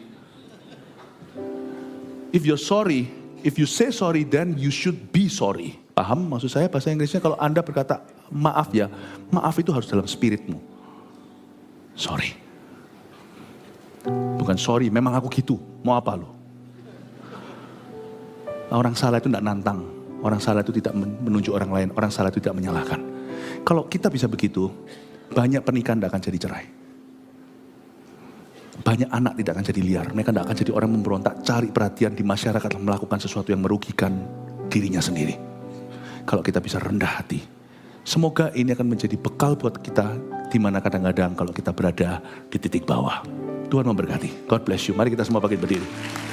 If you're sorry, if you say sorry, then you should be sorry. Paham maksud saya bahasa Inggrisnya? Kalau Anda berkata maaf ya, maaf itu harus dalam spiritmu. Sorry. Bukan sorry, memang aku gitu. Mau apa lo? Orang salah itu tidak nantang. Orang salah itu tidak menunjuk orang lain. Orang salah itu tidak menyalahkan. Kalau kita bisa begitu, banyak pernikahan tidak akan jadi cerai. Banyak anak tidak akan jadi liar. Mereka tidak akan jadi orang memberontak, cari perhatian di masyarakat, melakukan sesuatu yang merugikan dirinya sendiri. Kalau kita bisa rendah hati. Semoga ini akan menjadi bekal buat kita, di mana kadang-kadang kalau kita berada di titik bawah. Tuhan memberkati. God bless you. Mari kita semua bangkit berdiri.